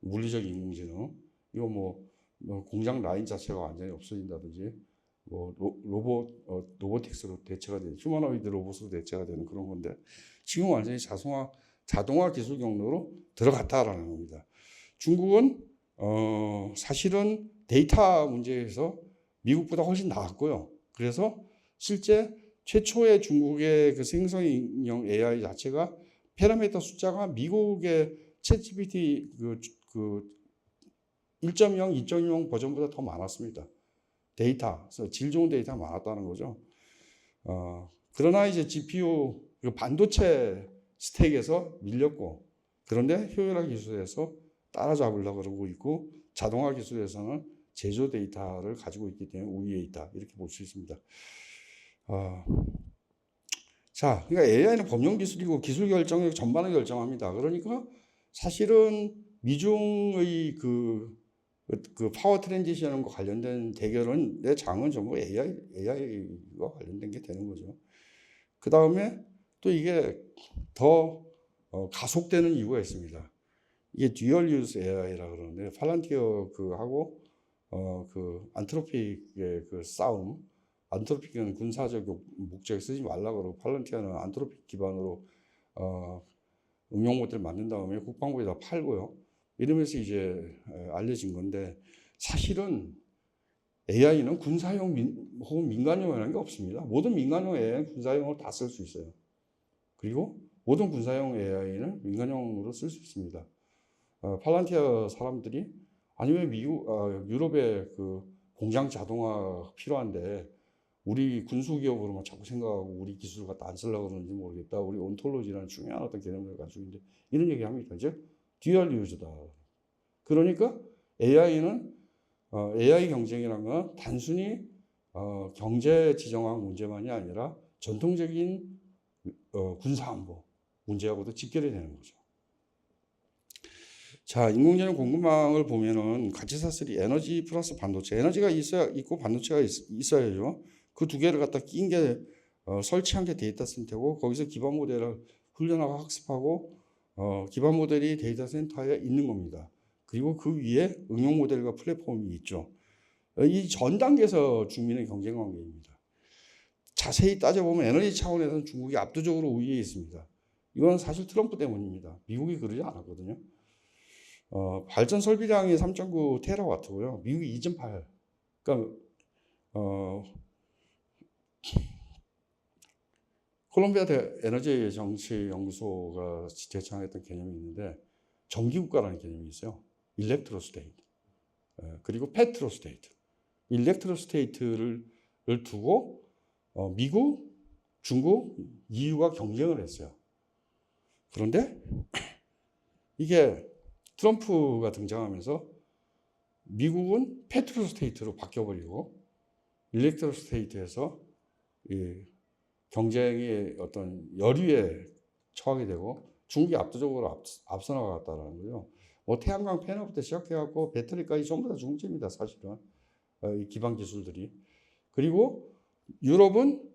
물리적 인공지능. 이거 뭐 공장 라인 자체가 완전히 없어진다든지 뭐 로보틱스로 대체가 되는 휴머노이드 로봇으로 대체가 되는 그런 건데 지금 완전히 자동화 기술 경로로 들어갔다라는 겁니다. 중국은 사실은 데이터 문제에서 미국보다 훨씬 나았고요. 그래서 실제 최초의 중국의 그 생성형 AI 자체가 파라미터 숫자가 미국의 챗GPT 그 1.0, 2.0 버전보다 더 많았습니다. 데이터, 그래서 질 좋은 데이터가 많았다는 거죠. 그러나 이제 GPU 반도체 스택에서 밀렸고, 그런데 효율화 기술에서 따라잡으려고 그러고 있고, 자동화 기술에서는 제조 데이터를 가지고 있기 때문에 우위에 있다. 이렇게 볼 수 있습니다. 자, 그러니까 AI는 법령 기술이고 기술 결정력 전반을 결정합니다. 그러니까 사실은 미중의 그 파워 트랜지션과 관련된 대결은 내 장은 전부 AI와 관련된 게 되는 거죠. 그 다음에 또 이게 더 가속되는 이유가 있습니다. 이게 듀얼 유즈 AI라 그러는데 팔란티어 하고 그 안트로픽의 그 싸움. 안트로픽은 군사적 목적에 쓰지 말라 그러고 팔란티어는 안트로픽 기반으로 응용 모델을 만든 다음에 국방부에다 팔고요. 이러면서 이제 알려진 건데 사실은 AI는 군사용 혹은 민간용이라는 게 없습니다. 모든 민간용 AI는 군사용으로 다 쓸 수 있어요. 그리고 모든 군사용 AI는 민간용으로 쓸 수 있습니다. 팔란티어 사람들이 아니면 유럽의 그 공장 자동화 필요한데 우리 군수 기업으로만 자꾸 생각하고 우리 기술을 갖다 안 쓰려고 그러는지 모르겠다. 우리 온톨로지라는 중요한 어떤 개념을 가지고 있는데 이런 얘기 합니다. 즉 듀얼 유즈다. 그러니까 AI는 AI 경쟁이라는 건 단순히 경제 지정학 문제만이 아니라 전통적인 군사안보 문제하고도 직결이 되는 거죠. 자, 인공지능 공급망을 보면은 가치사슬이 에너지 플러스 반도체, 에너지가 있고 반도체가 있어야죠. 그 두 개를 갖다 낀 게 설치한 게 데이터 센터고 거기서 기반 모델을 훈련하고 학습하고 기반 모델이 데이터 센터에 있는 겁니다. 그리고 그 위에 응용 모델과 플랫폼이 있죠. 이 전 단계에서 중미는 경쟁 관계입니다. 자세히 따져보면 에너지 차원에서는 중국이 압도적으로 우위에 있습니다. 이건 사실 트럼프 때문입니다. 미국이 그러지 않았거든요. 발전 설비량이 3.9 테라와트고요. 미국이 2.8. 그러니까 콜롬비아 에너지 정치 연구소가 제창했던 개념이 있는데 전기국가라는 개념이 있어요. 일렉트로 스테이트. 그리고 페트로 스테이트. 일렉트로 스테이트를 두고 미국, 중국, EU가 경쟁을 했어요. 그런데 이게 트럼프가 등장하면서 미국은 페트로 스테이트로 바뀌어버리고 일렉트로 스테이트에서 경쟁의 어떤 열의에 처하게 되고 중국이 압도적으로 앞서 나갔다는 거죠. 뭐 태양광 패널부터 시작해갖고 배터리까지 전부 다 중국제입니다. 사실은 이 기반 기술들이. 그리고 유럽은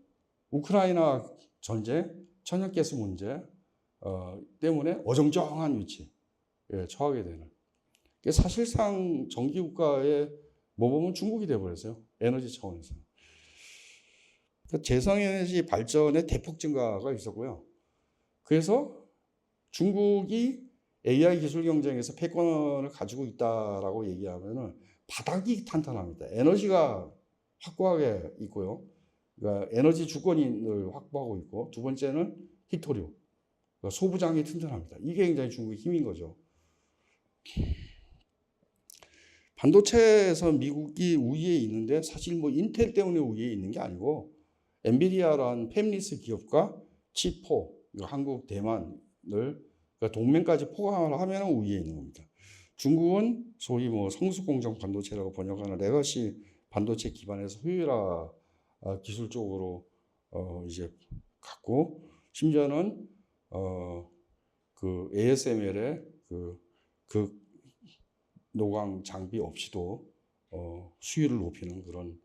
우크라이나 전쟁, 천연가스 문제 때문에 어정쩡한 위치에 처하게 되는. 사실상 전기국가의 모범은 중국이 되어버렸어요. 에너지 차원에서. 재생에너지 발전의 대폭 증가가 있었고요. 그래서 중국이 AI 기술 경쟁에서 패권을 가지고 있다라고 얘기하면은 바닥이 탄탄합니다. 에너지가 확고하게 있고요. 그러니까 에너지 주권을 확보하고 있고 두 번째는 히토류, 그러니까 소부장이 튼튼합니다. 이게 굉장히 중국의 힘인 거죠. 반도체에서 미국이 우위에 있는데 사실 뭐 인텔 때문에 우위에 있는 게 아니고 엔비디아라는 팹리스 기업과 칩4, 한국, 대만을 그러니까 동맹까지 포함을 하면 우위에 있는 겁니다. 중국은 소위 뭐 성수공정 반도체라고 번역하는 레거시 반도체 기반에서 효율화 기술 쪽으로 이제 갔고 심지어는 그 ASML의 그 노광 장비 없이도 수율을 높이는 그런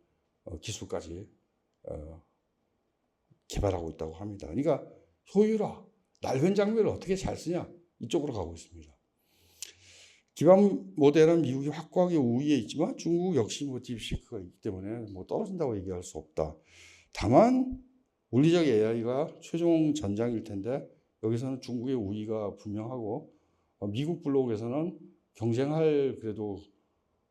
기술까지 개발하고 있다고 합니다. 그러니까 효율화, 낡은 장비를 어떻게 잘 쓰냐 이쪽으로 가고 있습니다. 기반 모델은 미국이 확고하게 우위에 있지만 중국 역시 뭐 딥시크가 있기 때문에 뭐 떨어진다고 얘기할 수 없다. 다만 물리적 AI가 최종 전장일 텐데 여기서는 중국의 우위가 분명하고 미국 블록에서는 경쟁할 그래도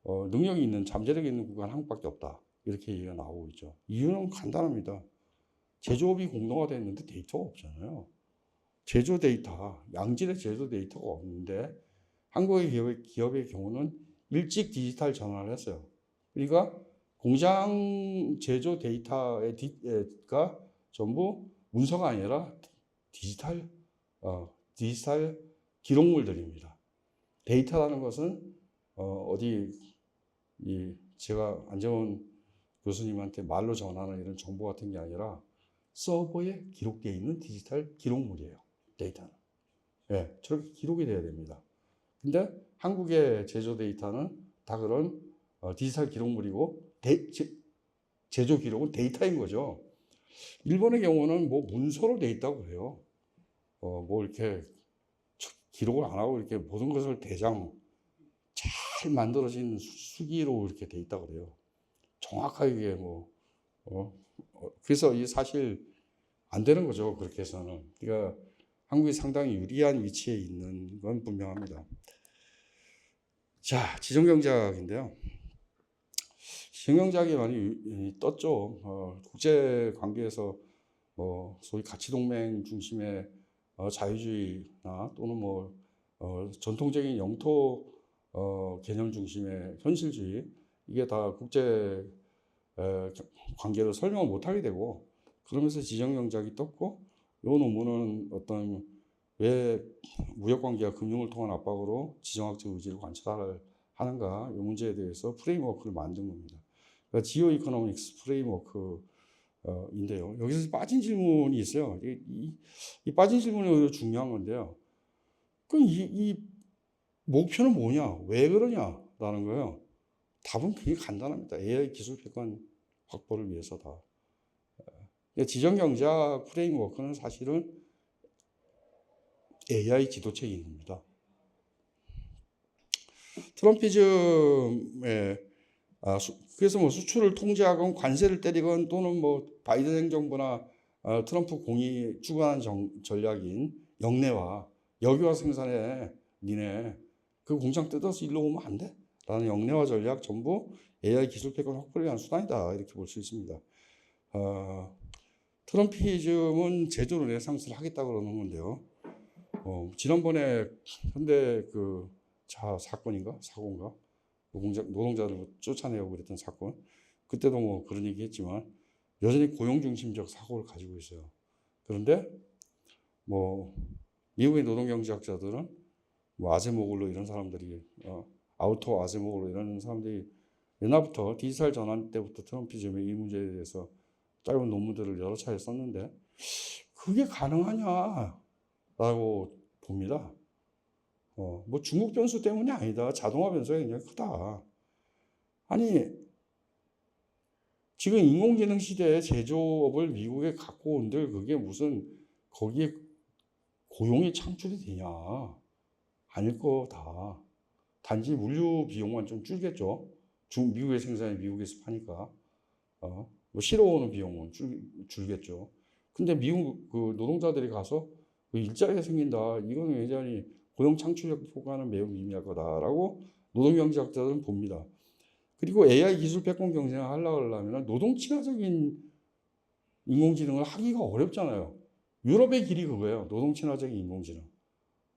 능력이 있는 잠재력이 있는 국가는 한국밖에 없다. 이렇게 얘기가 나오고 있죠. 이유는 간단합니다. 제조업이 공동화되어 있는데 데이터가 없잖아요. 제조 데이터, 양질의 제조 데이터가 없는데 한국의 기업의 경우는 일찍 디지털 전환을 했어요. 그러니까 공장 제조 데이터가 전부 문서가 아니라 디지털 기록물들입니다. 데이터라는 것은 제가 안재원 교수님한테 말로 전하는 이런 정보 같은 게 아니라 서버에 기록되어 있는 디지털 기록물이에요. 데이터는. 네, 저렇게 기록이 돼야 됩니다. 근데 한국의 제조 데이터는 다 그런 디지털 기록물이고 제조 기록은 데이터인 거죠. 일본의 경우는 뭐 문서로 돼 있다고 해요. 뭐 이렇게 기록을 안 하고 이렇게 모든 것을 대장 잘 만들어진 수기로 이렇게 돼 있다고 그래요. 정확하게 그래서 이 사실 안 되는 거죠. 그렇게 해서는. 그러니까 한국이 상당히 유리한 위치에 있는 건 분명합니다. 자, 지정경제학인데요. 지정경제학이 많이 떴죠. 국제 관계에서 소위 가치동맹 중심의 자유주의나 또는 전통적인 영토 개념 중심의 현실주의, 이게 다 국제 관계를 설명을 못하게 되고, 그러면서 지정경제학이 떴고, 이 논문은 왜 무역관계와 금융을 통한 압박으로 지정학적 의지를 관찰하는가, 이 문제에 대해서 프레임워크를 만든 겁니다. 그러니까 지오 이코노믹스 프레임워크인데요. 여기서 빠진 질문이 있어요. 이 빠진 질문이 오히려 중요한 건데요. 그럼 이 목표는 뭐냐? 왜 그러냐라는 거예요. 답은 굉장히 간단합니다. AI 기술 패권 확보를 위해서다. 지정경제학 프레임워크는 사실은 AI 지도체계인 겁니다. 트럼피즘의 그래서 수출을 통제하건 관세를 때리건 또는 바이든 행정부나 트럼프 공이 추구하는 전략인 역내화, 여기와 생산해 니네 그 공장 뜯어서 일로 오면 안 돼? 라는 역내화 전략 전부 AI 기술 패권 확보를 위한 수단이다, 이렇게 볼 수 있습니다. 트럼피즘은 제조 르네상스를 하겠다 그러는 건데요. 지난번에 현대 사고인가 노동자들 쫓아내고 그랬던 사건, 그때도 그런 얘기 했지만 여전히 고용 중심적 사고를 가지고 있어요. 그런데 미국의 노동경제학자들은 아제모글로 이런 사람들이 아우토 아제모글로 이런 사람들이 옛날부터 디지털 전환 때부터 트럼피즘의 이 문제에 대해서 짧은 논문들을 여러 차례 썼는데 그게 가능하냐라고 봅니다. 중국 변수 때문이 아니다. 자동화 변수가 굉장히 크다. 아니, 지금 인공지능 시대에 제조업을 미국에 갖고 온들 그게 무슨 거기에 고용이 창출이 되냐? 아닐 거다. 단지 물류 비용만 좀 줄겠죠. 미국의 생산이 미국에서 파니까. 실어 오는 비용은 줄겠죠. 근데 미국 노동자들이 가서 일자리가 생긴다. 이거는 굉장히 고용 창출력 효과는 매우 미미할 거다라고 노동경제학자들은 봅니다. 그리고 AI 기술 패권 경쟁을 하려면 노동 친화적인 인공지능을 하기가 어렵잖아요. 유럽의 길이 그거예요. 노동 친화적인 인공지능.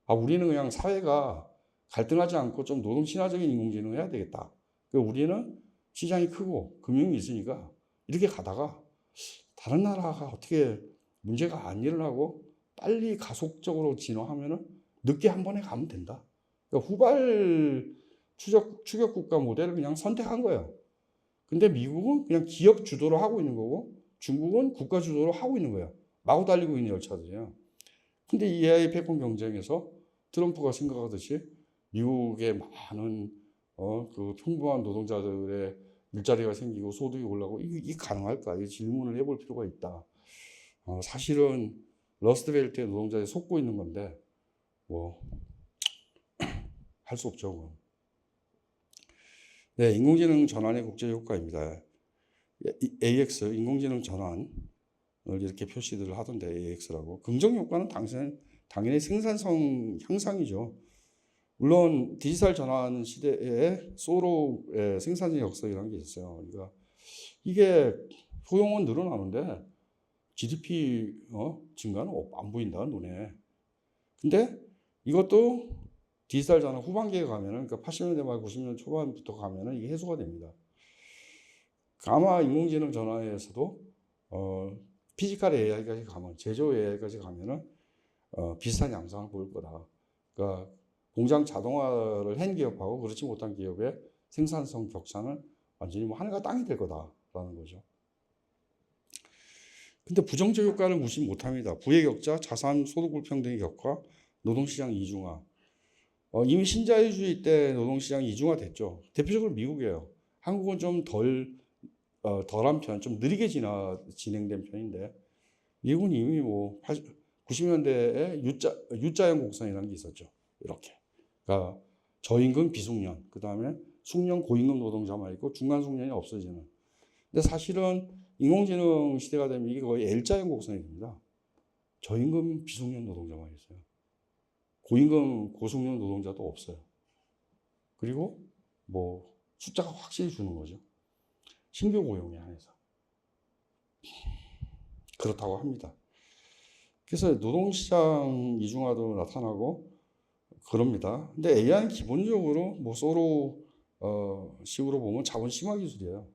우리는 그냥 사회가 갈등하지 않고 좀 노동 친화적인 인공지능을 해야 되겠다. 우리는 시장이 크고 금융이 있으니까 이렇게 가다가 다른 나라가 어떻게 문제가 안 일어나고 빨리 가속적으로 진화하면은 늦게 한 번에 가면 된다. 그러니까 후발 추격 국가 모델을 그냥 선택한 거예요. 근데 미국은 그냥 기업 주도로 하고 있는 거고 중국은 국가 주도로 하고 있는 거예요. 마구 달리고 있는 열차들이에요. 근데 이 AI 패권 경쟁에서 트럼프가 생각하듯이 미국의 많은 그 평범한 노동자들의 일자리가 생기고 소득이 올라가고 이게 가능할까? 이 질문을 해볼 필요가 있다. 사실은 러스트벨트의 노동자들이 속고 있는 건데 뭐 할 수 없죠. 그건. 네, 인공지능 전환의 국제 효과입니다. AX 인공지능 전환을 이렇게 표시들을 하던데 AX라고. 긍정 효과는 당연히 생산성 향상이죠. 물론 디지털 전환 시대에 소로의 생산적 역설이라는 게 있어요. 그러니까 이게 소용은 늘어나는데 GDP 증가는 안 보인다 눈에. 근데 이것도 디지털 전환 후반기에 가면은, 그러니까 80년대 말 90년 초반부터 가면은 이게 해소가 됩니다. 아마 인공지능 전환에서도 피지컬 AI까지 가면, 제조 AI까지 가면은 비슷한 양상을 보일 거다. 그러니까 공장 자동화를 한 기업하고 그렇지 못한 기업의 생산성 격차는 완전히 뭐 하늘과 땅이 될 거다라는 거죠. 근데 부정적 효과를 무시 못합니다. 부의 격차, 자산, 소득 불평등의 격화, 노동시장 이중화. 이미 신자유주의 때 노동시장 이중화됐죠. 대표적으로 미국이에요. 한국은 좀 덜한 편, 좀 느리게 진행된 편인데 미국은 이미 뭐 90년대에 U자형 곡선이라는 게 있었죠. 이렇게. 그러니까 저임금 비숙련, 그 다음에 숙련 고임금 노동자만 있고 중간 숙련이 없어지는. 근데 사실은 인공지능 시대가 되면 이게 거의 L자형 곡선이 됩니다. 저임금 비숙련 노동자만 있어요. 고임금 고숙련 노동자도 없어요. 그리고 뭐 숫자가 확실히 주는 거죠. 신규 고용에 한해서. 그렇다고 합니다. 그래서 노동시장 이중화도 나타나고 그럽니다. 근데 AI는 기본적으로 뭐 소로 식으로 보면 자본 심화 기술이에요.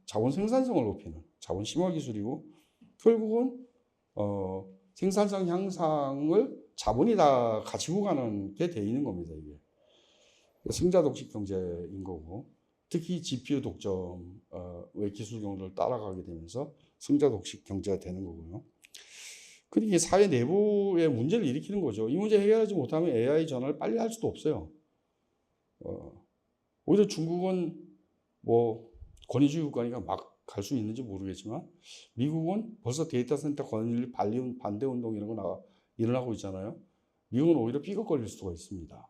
자본 생산성을 높이는 자본 심화 기술이고 결국은 생산성 향상을 자본이 다 가지고 가는 게 돼 있는 겁니다. 이게 승자 독식 경제인 거고 특히 GPU 독점의 기술 경로를 따라가게 되면서 승자 독식 경제가 되는 거고요. 그러니까 사회 내부에 문제를 일으키는 거죠. 이 문제 해결하지 못하면 AI 전환을 빨리 할 수도 없어요. 오히려 중국은 뭐 권위주의 국가니까 막 갈 수 있는지 모르겠지만 미국은 벌써 데이터 센터 건립 반대 운동 이런 거 일어나고 있잖아요. 미국은 오히려 삐걱거릴 수가 있습니다.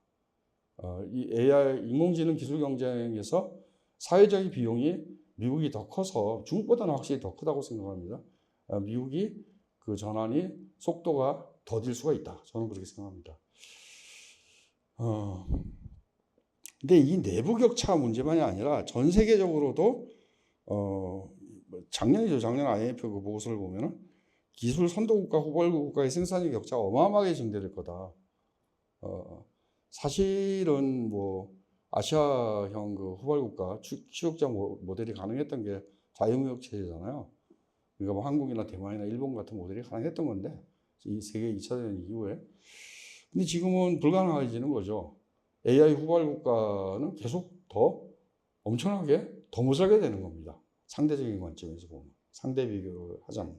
이 AI 인공지능 기술 경쟁에서 사회적인 비용이 미국이 더 커서 중국보다는 확실히 더 크다고 생각합니다. 미국이 그 전환이 속도가 더딜 수가 있다. 저는 그렇게 생각합니다. 근데 이 내부 격차 문제만이 아니라 전 세계적으로도 작년 IMF 그 보고서를 보면은 기술 선도국가 후발국 국가의 생산력 격차가 어마어마하게 증대될 거다. 사실은 뭐 아시아형 그 후발국가 취역자 모델이 가능했던 게 자유무역 체제잖아요. 그러니까 뭐 한국이나 대만이나 일본 같은 모델이 가능했던 건데 이 세계 2차 대전 이후에. 근데 지금은 불가능해지는 거죠. AI 후발국가는 계속 더 엄청나게 더 못살게 되는 겁니다. 상대적인 관점에서 보면. 상대 비교를 하자면.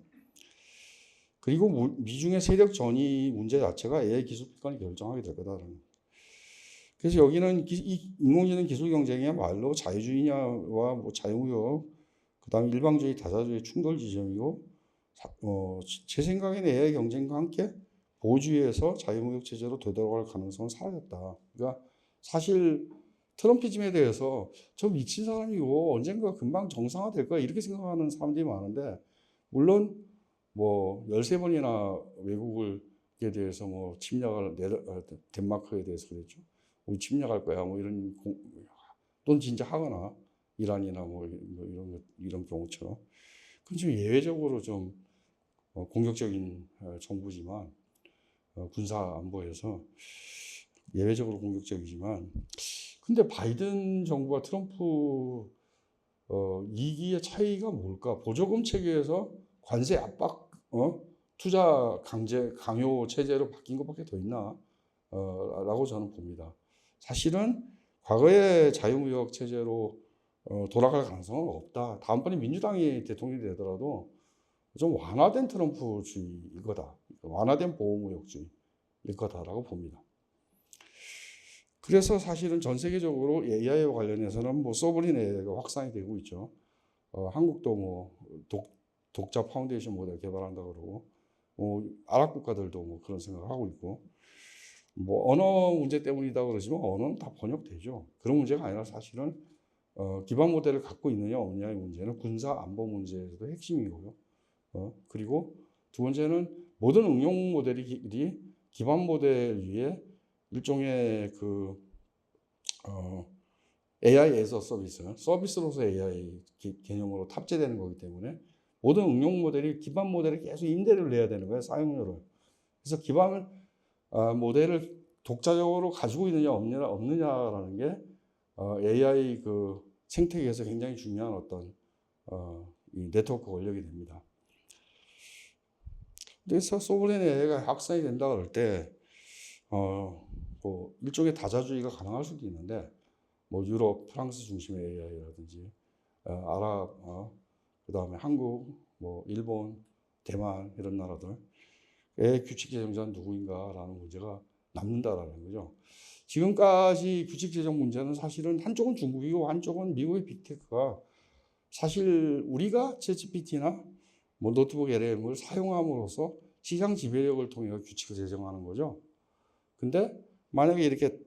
그리고 미중의 세력 전이 문제 자체가 AI 기술 비권이 결정하게 될 거다라는. 그래서 여기는 이 인공지능 기술 경쟁이야말로 자유주의냐와 뭐 자유무역, 그다음에 일방주의, 다자주의 충돌 지점이고, 제 생각에는 AI 경쟁과 함께 보호주의에서 자유무역 체제로 되돌아갈 가능성은 사라졌다. 그러니까 사실 트럼피즘에 대해서 저 미친 사람이고 언젠가 금방 정상화될 거야 이렇게 생각하는 사람들이 많은데 물론 뭐 13번이나 외국에 대해서 뭐 침략을 덴마크에 대해서 그랬죠. 우리 침략할 거야 뭐 이런 또는 진짜 하거나 이란이나 뭐 이런 경우처럼 그건 좀 예외적으로 좀 공격적인 정부지만 군사 안보에서 예외적으로 공격적이지만 근데 바이든 정부와 트럼프 2기의 차이가 뭘까? 보조금 체계에서 관세 압박, 투자 강요 체제로 바뀐 것밖에 더 있나? 라고 저는 봅니다. 사실은 과거의 자유무역 체제로 돌아갈 가능성은 없다. 다음번에 민주당이 대통령이 되더라도 좀 완화된 트럼프주의일 거다. 완화된 보호무역주의일 거다라고 봅니다. 그래서 사실은 전 세계적으로 AI와 관련해서는 뭐 소브린 AI가 확산이 되고 있죠. 한국도 뭐 독자 파운데이션 모델 개발한다 그러고, 아랍 국가들도 뭐 그런 생각을 하고 있고, 뭐 언어 문제 때문이다 그러지만 언어는 다 번역되죠. 그런 문제가 아니라 사실은 기반 모델을 갖고 있느냐 없느냐의 문제는 군사 안보 문제에서도 핵심이고요. 그리고 두 번째는 모든 응용 모델이 기반 모델 위에 일종의 AI 에서 서비스로서 AI 개념으로 탑재되는 거기 때문에 모든 응용 모델이 기반 모델에 계속 임대를 내야 되는 거예요, 사용료를. 그래서 기반 모델을 독자적으로 가지고 있느냐 없느냐라는 게 AI 그 생태계에서 굉장히 중요한 어떤 이 네트워크 권력이 됩니다. 그래서 소브레인 AI가 확산이 된다 그럴 때 뭐 일종의 다자주의가 가능할 수도 있는데, 뭐 유럽, 프랑스 중심의 AI라든지 아랍, 그다음에 한국, 뭐 일본, 대만 이런 나라들의 규칙 제정자는 누구인가라는 문제가 남는다라는 거죠. 지금까지 규칙 제정 문제는 사실은 한쪽은 중국이고 한쪽은 미국의 빅테크가 사실 우리가 챗GPT나 뭐 노트북 LLM을 사용함으로써 시장 지배력을 통해 규칙을 제정하는 거죠. 근데 만약에 이렇게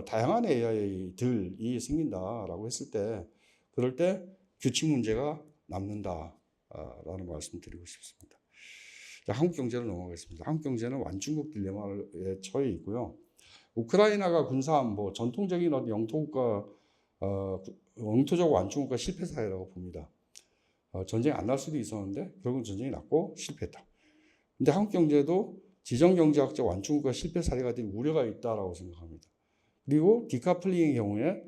다양한 AI들이 생긴다라고 했을 때, 그럴 때 규칙 문제가 남는다라는 말씀을 드리고 싶습니다. 자, 한국 경제로 넘어가겠습니다. 한국 경제는 완중국 딜레마에 처해 있고요. 우크라이나가 군사안보 전통적인 영토국가 영토적 완충국가 실패 사례라고 봅니다. 전쟁이 안 날 수도 있었는데 결국은 전쟁이 났고 실패했다. 근데 한국 경제도 지정경제학적 완충국가 실패 사례가 될 우려가 있다라고 생각합니다. 그리고 디카플링의 경우에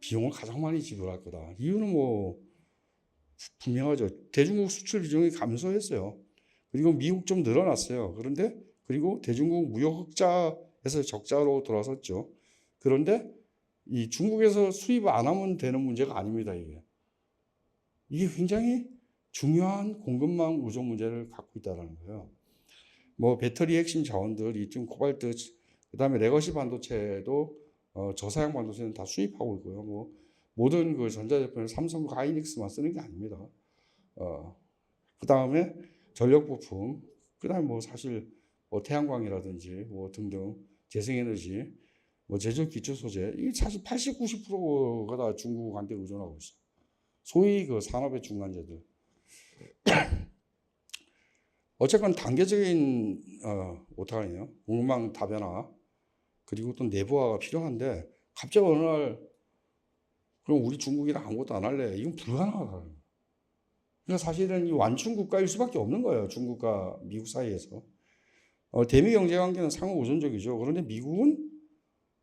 비용을 가장 많이 지불할 거다. 이유는 뭐 분명하죠. 대중국 수출 비중이 감소했어요. 그리고 미국 좀 늘어났어요. 그리고 대중국 무역 흑자에서 적자로 돌아섰죠. 그런데 이 중국에서 수입 안 하면 되는 문제가 아닙니다. 이게 굉장히 중요한 공급망 의존 문제를 갖고 있다는 거예요. 뭐 배터리 핵심 자원들, 리튬, 코발트, 그다음에 레거시 반도체도 저사양 반도체는 다 수입하고 있고요. 뭐 모든 그 전자제품을 삼성과 하이닉스만 쓰는 게 아닙니다. 그다음에 전력 부품, 그다음에 뭐 사실 뭐 태양광이라든지 뭐 등등 재생에너지, 뭐 제조 기초 소재, 이게 사실 80, 90%가 다 중국한테 의존하고 있어요. 소위 그 산업의 중간재들. 어쨌건 단계적인 어떡하냐, 공급망 다변화, 그리고 또 내부화가 필요한데 갑자기 어느 날 그럼 우리 중국이랑 아무것도 안 할래, 이건 불가능하다. 그러니까 사실은 이 완충 국가일 수밖에 없는 거예요, 중국과 미국 사이에서. 대미 경제 관계는 상호 우선적이죠. 그런데 미국은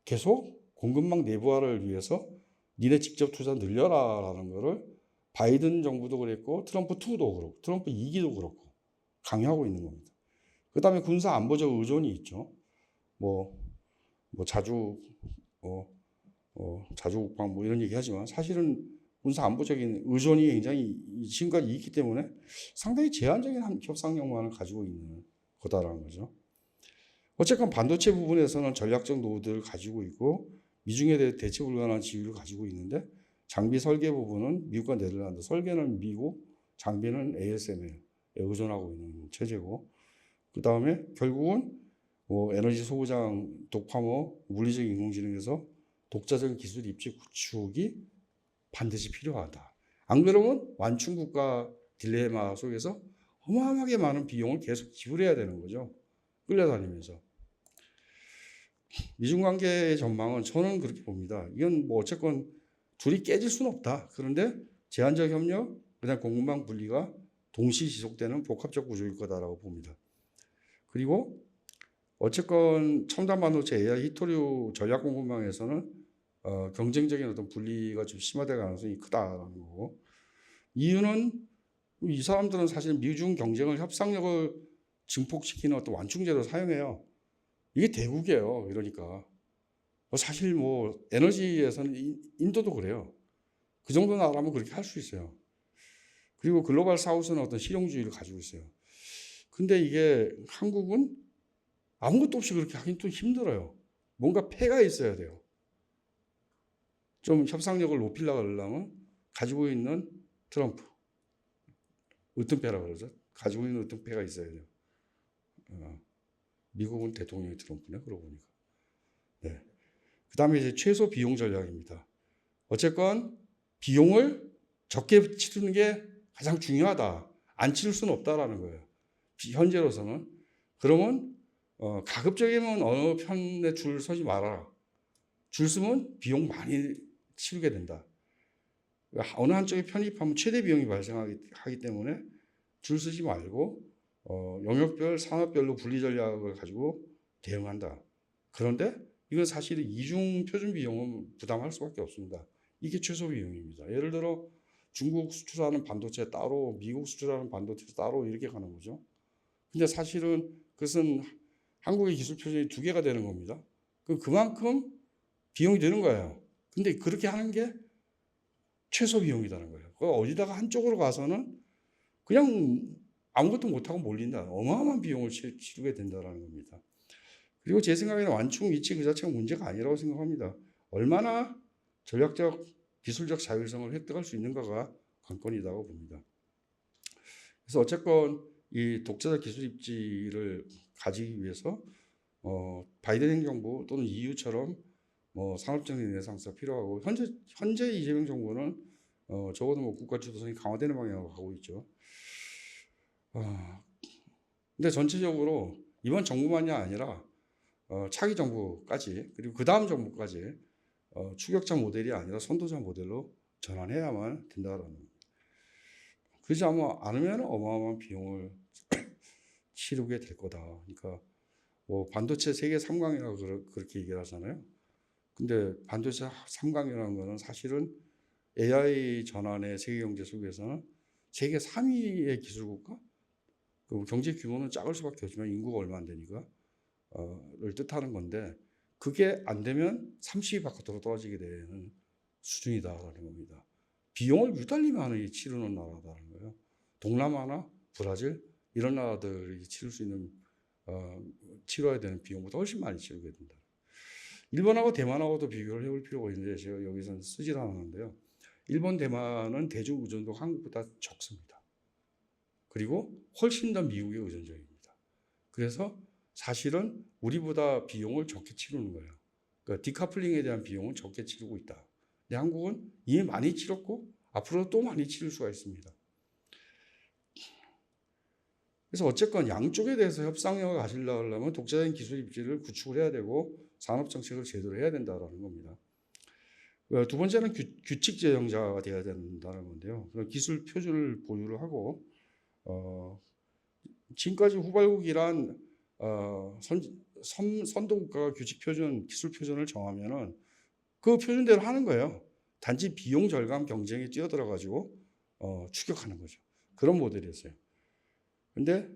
계속 공급망 내부화를 위해서 니네 직접 투자 늘려라라는 거를 바이든 정부도 그랬고 트럼프 2도 그렇고 트럼프 2기도 그렇고 강요하고 있는 겁니다. 그 다음에 군사 안보적 의존이 있죠. 뭐 자주 국방 뭐 이런 얘기하지만 사실은 군사 안보적인 의존이 굉장히 지금까지 있기 때문에 상당히 제한적인 협상력만을 가지고 있는 거다라는 거죠. 어쨌건 반도체 부분에서는 전략적 노드를 가지고 있고 미중에 대해 대체 불가능한 지위를 가지고 있는데, 장비 설계 부분은 미국과 네덜란드, 설계는 미국, 장비는 ASML에 의존하고 있는 체제고, 그 다음에 결국은 뭐 에너지 소구장, 독파모, 물리적 인공지능에서 독자적인 기술 입지 구축이 반드시 필요하다. 안 그러면 완충국가 딜레마 속에서 어마어마하게 많은 비용을 계속 지불해야 되는 거죠. 끌려다니면서. 미중 관계의 전망은 저는 그렇게 봅니다. 이건 뭐 어쨌건 둘이 깨질 수는 없다. 그런데 제한적 협력, 그다음 공급망 분리가 동시 지속되는 복합적 구조일 거다라고 봅니다. 그리고 어쨌건 첨단 반도체 AI 히토류 전략 공급망에서는 경쟁적인 어떤 분리가 좀 심화될 가능성이 크다라는 거고, 이유는 이 사람들은 사실 미중 경쟁을 협상력을 증폭시키는 어떤 완충제로 사용해요. 이게 대국이에요. 이러니까 사실 뭐 에너지에서는 인도도 그래요. 그 정도 나라면 그렇게 할 수 있어요. 그리고 글로벌 사우스는 어떤 실용주의를 가지고 있어요. 근데 이게 한국은 아무것도 없이 그렇게 하긴 또 힘들어요. 뭔가 패가 있어야 돼요. 좀 협상력을 높이려고 하려면 가지고 있는 트럼프, 으뜸배라고 그러죠. 가지고 있는 으뜸배가 있어야 돼요. 미국은 대통령이 트럼프네, 그러고 보니까. 네. 그 다음에 이제 최소 비용 전략입니다. 어쨌건 비용을 적게 치르는 게 가장 중요하다. 안 치를 수는 없다라는 거예요. 현재로서는. 그러면 가급적이면 어느 편에 줄 서지 말아라. 줄 서면 비용 많이 치르게 된다. 어느 한쪽에 편입하면 최대 비용이 발생하기 때문에 줄 서지 말고 영역별, 산업별로 분리 전략을 가지고 대응한다. 그런데 이건 사실 이중 표준 비용은 부담할 수밖에 없습니다. 이게 최소 비용입니다. 예를 들어 중국 수출하는 반도체 따로, 미국 수출하는 반도체 따로 이렇게 가는 거죠. 근데 사실은 그것은 한국의 기술 표준이 2개가 되는 겁니다. 그만큼 비용이 되는 거예요. 근데 그렇게 하는 게 최소 비용이라는 거예요. 어디다가 한쪽으로 가서는 그냥 아무것도 못하고 몰린다. 어마어마한 비용을 치르게 된다는 겁니다. 그리고 제 생각에는 완충 위치 그 자체가 문제가 아니라고 생각합니다. 얼마나 전략적, 기술적 자율성을 획득할 수 있는가가 관건이라고 봅니다. 그래서 어쨌건 이 독자적 기술 입지를 가지기 위해서 바이든 행정부 또는 EU처럼 산업적인 내상사가 필요하고 현재 이재명 정부는 적어도 국가 주도성이 강화되는 방향으로 가고 있죠. 근데 전체적으로 이번 정부만이 아니라 차기 정부까지 그리고 그 다음 정부까지 추격자 모델이 아니라 선도자 모델로 전환해야만 된다라는 겁니다. 그렇지 않으면 어마어마한 비용을 치르게 될 거다. 그러니까 반도체 세계 3강이라고 그렇게 얘기를 하잖아요. 근데 반도체 3강이라는 거는 사실은 AI 전환의 세계 경제 속에서는 세계 3위의 기술국가, 그 경제 규모는 작을 수밖에 없지만 인구가 얼마 안 되니까 를 뜻하는 건데 그게 안 되면 30위 바깥으로 떨어지게 되는 수준이다라는 겁니다. 비용을 유달리 많이 치르는 나라다라는 거예요. 동남아나 브라질 이런 나라들이 치를 수 있는 치러야 되는 비용보다 훨씬 많이 치르게 된다. 일본하고 대만하고도 비교를 해볼 필요가 있는데 제가 여기서는 쓰질 않았는데요. 일본, 대만은 대중 의존도가 한국보다 적습니다. 그리고 훨씬 더 미국에 의존적입니다. 그래서 사실은 우리보다 비용을 적게 치르는 거예요. 그러니까 디카플링에 대한 비용은 적게 치르고 있다. 근데 한국은 이미 많이 치렀고 앞으로 또 많이 치를 수가 있습니다. 그래서 어쨌건 양쪽에 대해서 협상력을 가지려면 독자적인 기술 입지를 구축을 해야 되고 산업 정책을 제대로 해야 된다는 겁니다. 두 번째는 규칙 제정자가 되어야 된다는 건데요. 기술 표준을 보유를 하고 지금까지 후발국이란 선도국가가 규칙 표준, 기술 표준을 정하면은 그 표준대로 하는 거예요. 단지 비용 절감 경쟁에 뛰어들어 가지고 추격하는 거죠. 그런 모델이었어요. 근데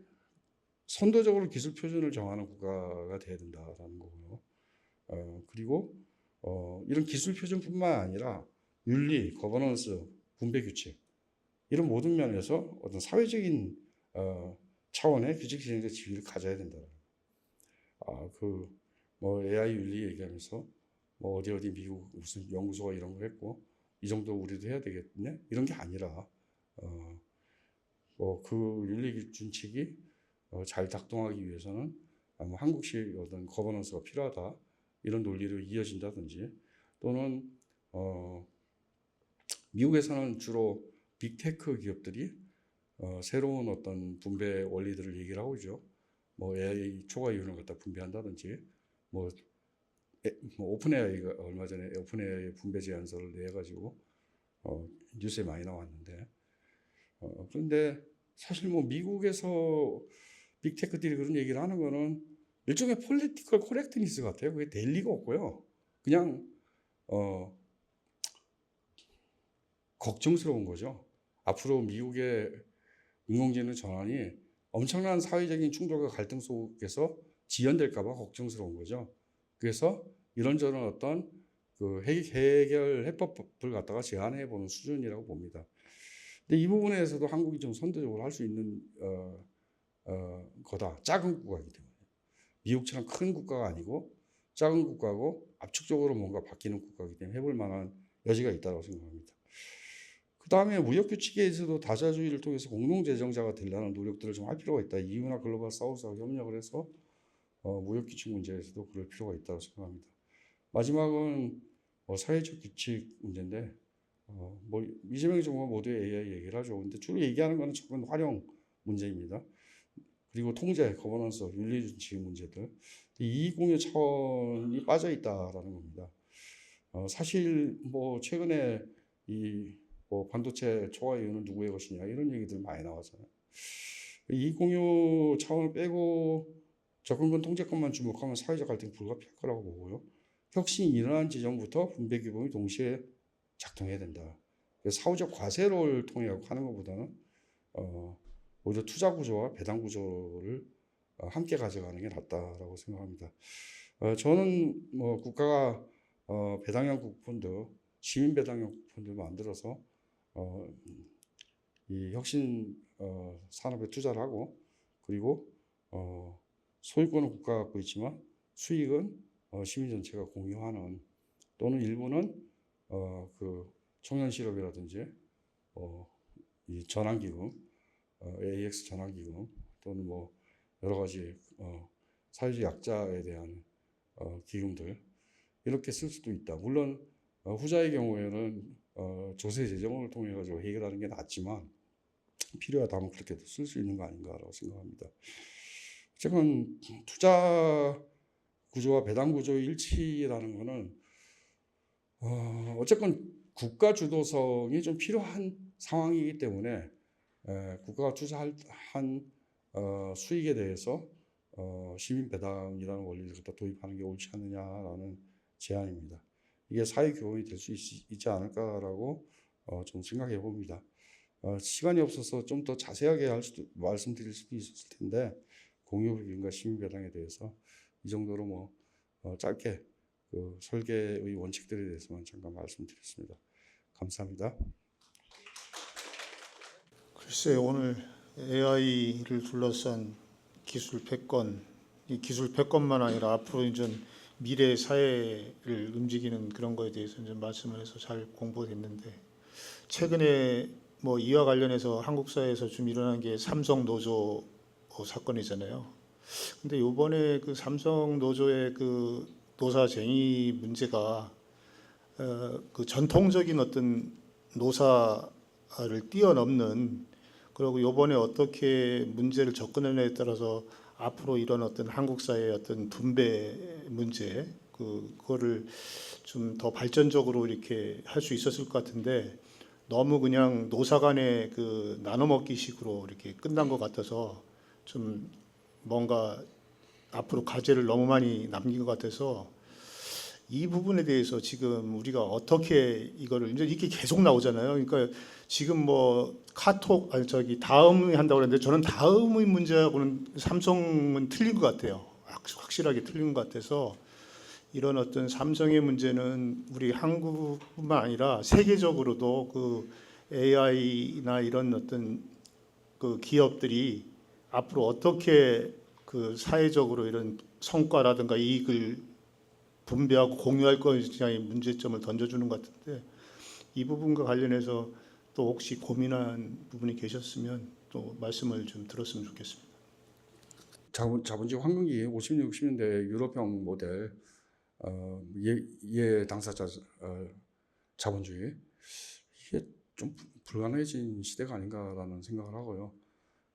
선도적으로 기술 표준을 정하는 국가가 돼야 된다라는 거고요. 그리고 이런 기술 표준뿐만 아니라 윤리, 거버넌스, 분배 규칙 이런 모든 면에서 어떤 사회적인 차원의 규칙 시행적 지위를 가져야 된다. AI 윤리 얘기하면서 어디 미국 무슨 연구소가 이런 걸 했고 이 정도 우리도 해야 되겠네 이런 게 아니라 그 윤리 준칙이 잘 작동하기 위해서는 한국식 어떤 거버넌스가 필요하다 이런 논리로 이어진다든지 또는 미국에서는 주로 빅테크 기업들이 새로운 어떤 분배 원리들을 얘기를 하고 있죠. AI 초과 이윤을 갖다 분배한다든지 오픈 AI가 얼마 전에 오픈 AI 분배 제안서를 내가지고 뉴스에 많이 나왔는데 그런데 사실 미국에서 빅테크들이 그런 얘기를 하는 거는 일종의 폴리티컬 코렉트니스 같아요. 그게 될 리가 없고요. 그냥 걱정스러운 거죠. 앞으로 미국의 인공지능 전환이 엄청난 사회적인 충돌과 갈등 속에서 지연될까 봐 걱정스러운 거죠. 그래서 이런저런 어떤 그 해결 해법을 갖다가 제안해 보는 수준이라고 봅니다. 근데 이 부분에서도 한국이 좀 선도적으로 할 수 있는 거다. 작은 국가이기 때문에. 미국처럼 큰 국가가 아니고 작은 국가고 압축적으로 뭔가 바뀌는 국가이기 때문에 해볼 만한 여지가 있다고 생각합니다. 그 다음에 무역규칙에서도 다자주의를 통해서 공동제정자가 되려는 노력들을 좀 할 필요가 있다. EU나 글로벌 사우스와 협력을 해서 무역규칙 문제에서도 그럴 필요가 있다고 생각합니다. 마지막은 사회적 규칙 문제인데 뭐 이재명 정부가 모두 AI 얘기를 하죠. 근데 주로 얘기하는 거는 접근 활용 문제입니다. 그리고 통제, 거버넌스, 윤리준칙 문제들, 이익공유 차원이 빠져 있다라는 겁니다. 사실 뭐 최근에 뭐 반도체 초과 이유는 누구의 것이냐 이런 얘기들 많이 나와서요. 이익공유 차원을 빼고 접근권 통제권만 주목하면 사회적 갈등이 불가피할 거라고 보고요. 혁신이 일어난 지점부터 분배 규범이 동시에 작동해야 된다. 사후적 과세를 통해 하는 것보다는 오히려 투자 구조와 배당 구조를 함께 가져가는 게 낫다라고 생각합니다. 저는 뭐 국가가 배당형 국펀드, 시민 배당형 국펀드 만들어서 이 혁신 산업에 투자를 하고 그리고 소유권은 국가가 갖고 있지만 수익은 시민 전체가 공유하는 또는 일부는 그 청년 실업이라든지 이 전환기금, AX 전환기금 또는 뭐 여러 가지 사회적 약자에 대한 기금들 이렇게 쓸 수도 있다. 물론 후자의 경우에는 조세 재정을 통해 가지고 해결하는 게 낫지만 필요하다면 그렇게도 쓸 수 있는 거 아닌가라고 생각합니다. 어쨌건 투자 구조와 배당 구조의 일치라는 거는 어쨌건 국가 주도성이 좀 필요한 상황이기 때문에 국가가 투자한 수익에 대해서 시민 배당이라는 원리를 갖다 도입하는 게 옳지 않느냐라는 제안입니다. 이게 사회 교훈이 될 수 있지 않을까라고 좀 생각해 봅니다. 시간이 없어서 좀 더 자세하게 말씀드릴 수도 있었을 텐데 공유기금과 시민 배당에 대해서 이 정도로 뭐 짧게 그 설계의 원칙들에 대해서만 잠깐 말씀드렸습니다. 감사합니다. 글쎄 오늘 AI를 둘러싼 기술 패권, 이 기술 패권만 아니라 앞으로 이제 미래 사회를 움직이는 그런 거에 대해서 이제 말씀을 해서 잘 공부가 됐는데 최근에 뭐 이와 관련해서 한국 사회에서 좀 일어난 게 삼성 노조 사건이잖아요. 근데 이번에 그 삼성 노조의 그 노사쟁의 문제가 그 전통적인 어떤 노사를 뛰어넘는 그리고 이번에 어떻게 문제를 접근하느냐에 따라서 앞으로 이런 어떤 한국 사회의 어떤 분배 문제 그거를 좀 더 발전적으로 이렇게 할 수 있었을 것 같은데 너무 그냥 노사 간의 그 나눠먹기식으로 이렇게 끝난 것 같아서 좀 뭔가 앞으로 과제를 너무 많이 남긴 것 같아서 이 부분에 대해서 지금 우리가 어떻게 이거를 이제 이게 계속 나오잖아요. 그러니까 지금 뭐 카톡 아니 저기 다음이 한다고 그랬는데 저는 다음의 문제하고는 삼성은 틀린 것 같아요. 확실하게 틀린 것 같아서 이런 어떤 삼성의 문제는 우리 한국뿐만 아니라 세계적으로도 그 AI나 이런 어떤 그 기업들이 앞으로 어떻게 그 사회적으로 이런 성과라든가 이익을 분배하고 공유할 것이냐의 문제점을 던져주는 것 같은데 이 부분과 관련해서 또 혹시 고민한 부분이 계셨으면 또 말씀을 좀 들었으면 좋겠습니다. 자본주의 황금기 50년, 60년대 유럽형 모델 예 당사자 자본주의 이게 좀 불가능해진 시대가 아닌가라는 생각을 하고요.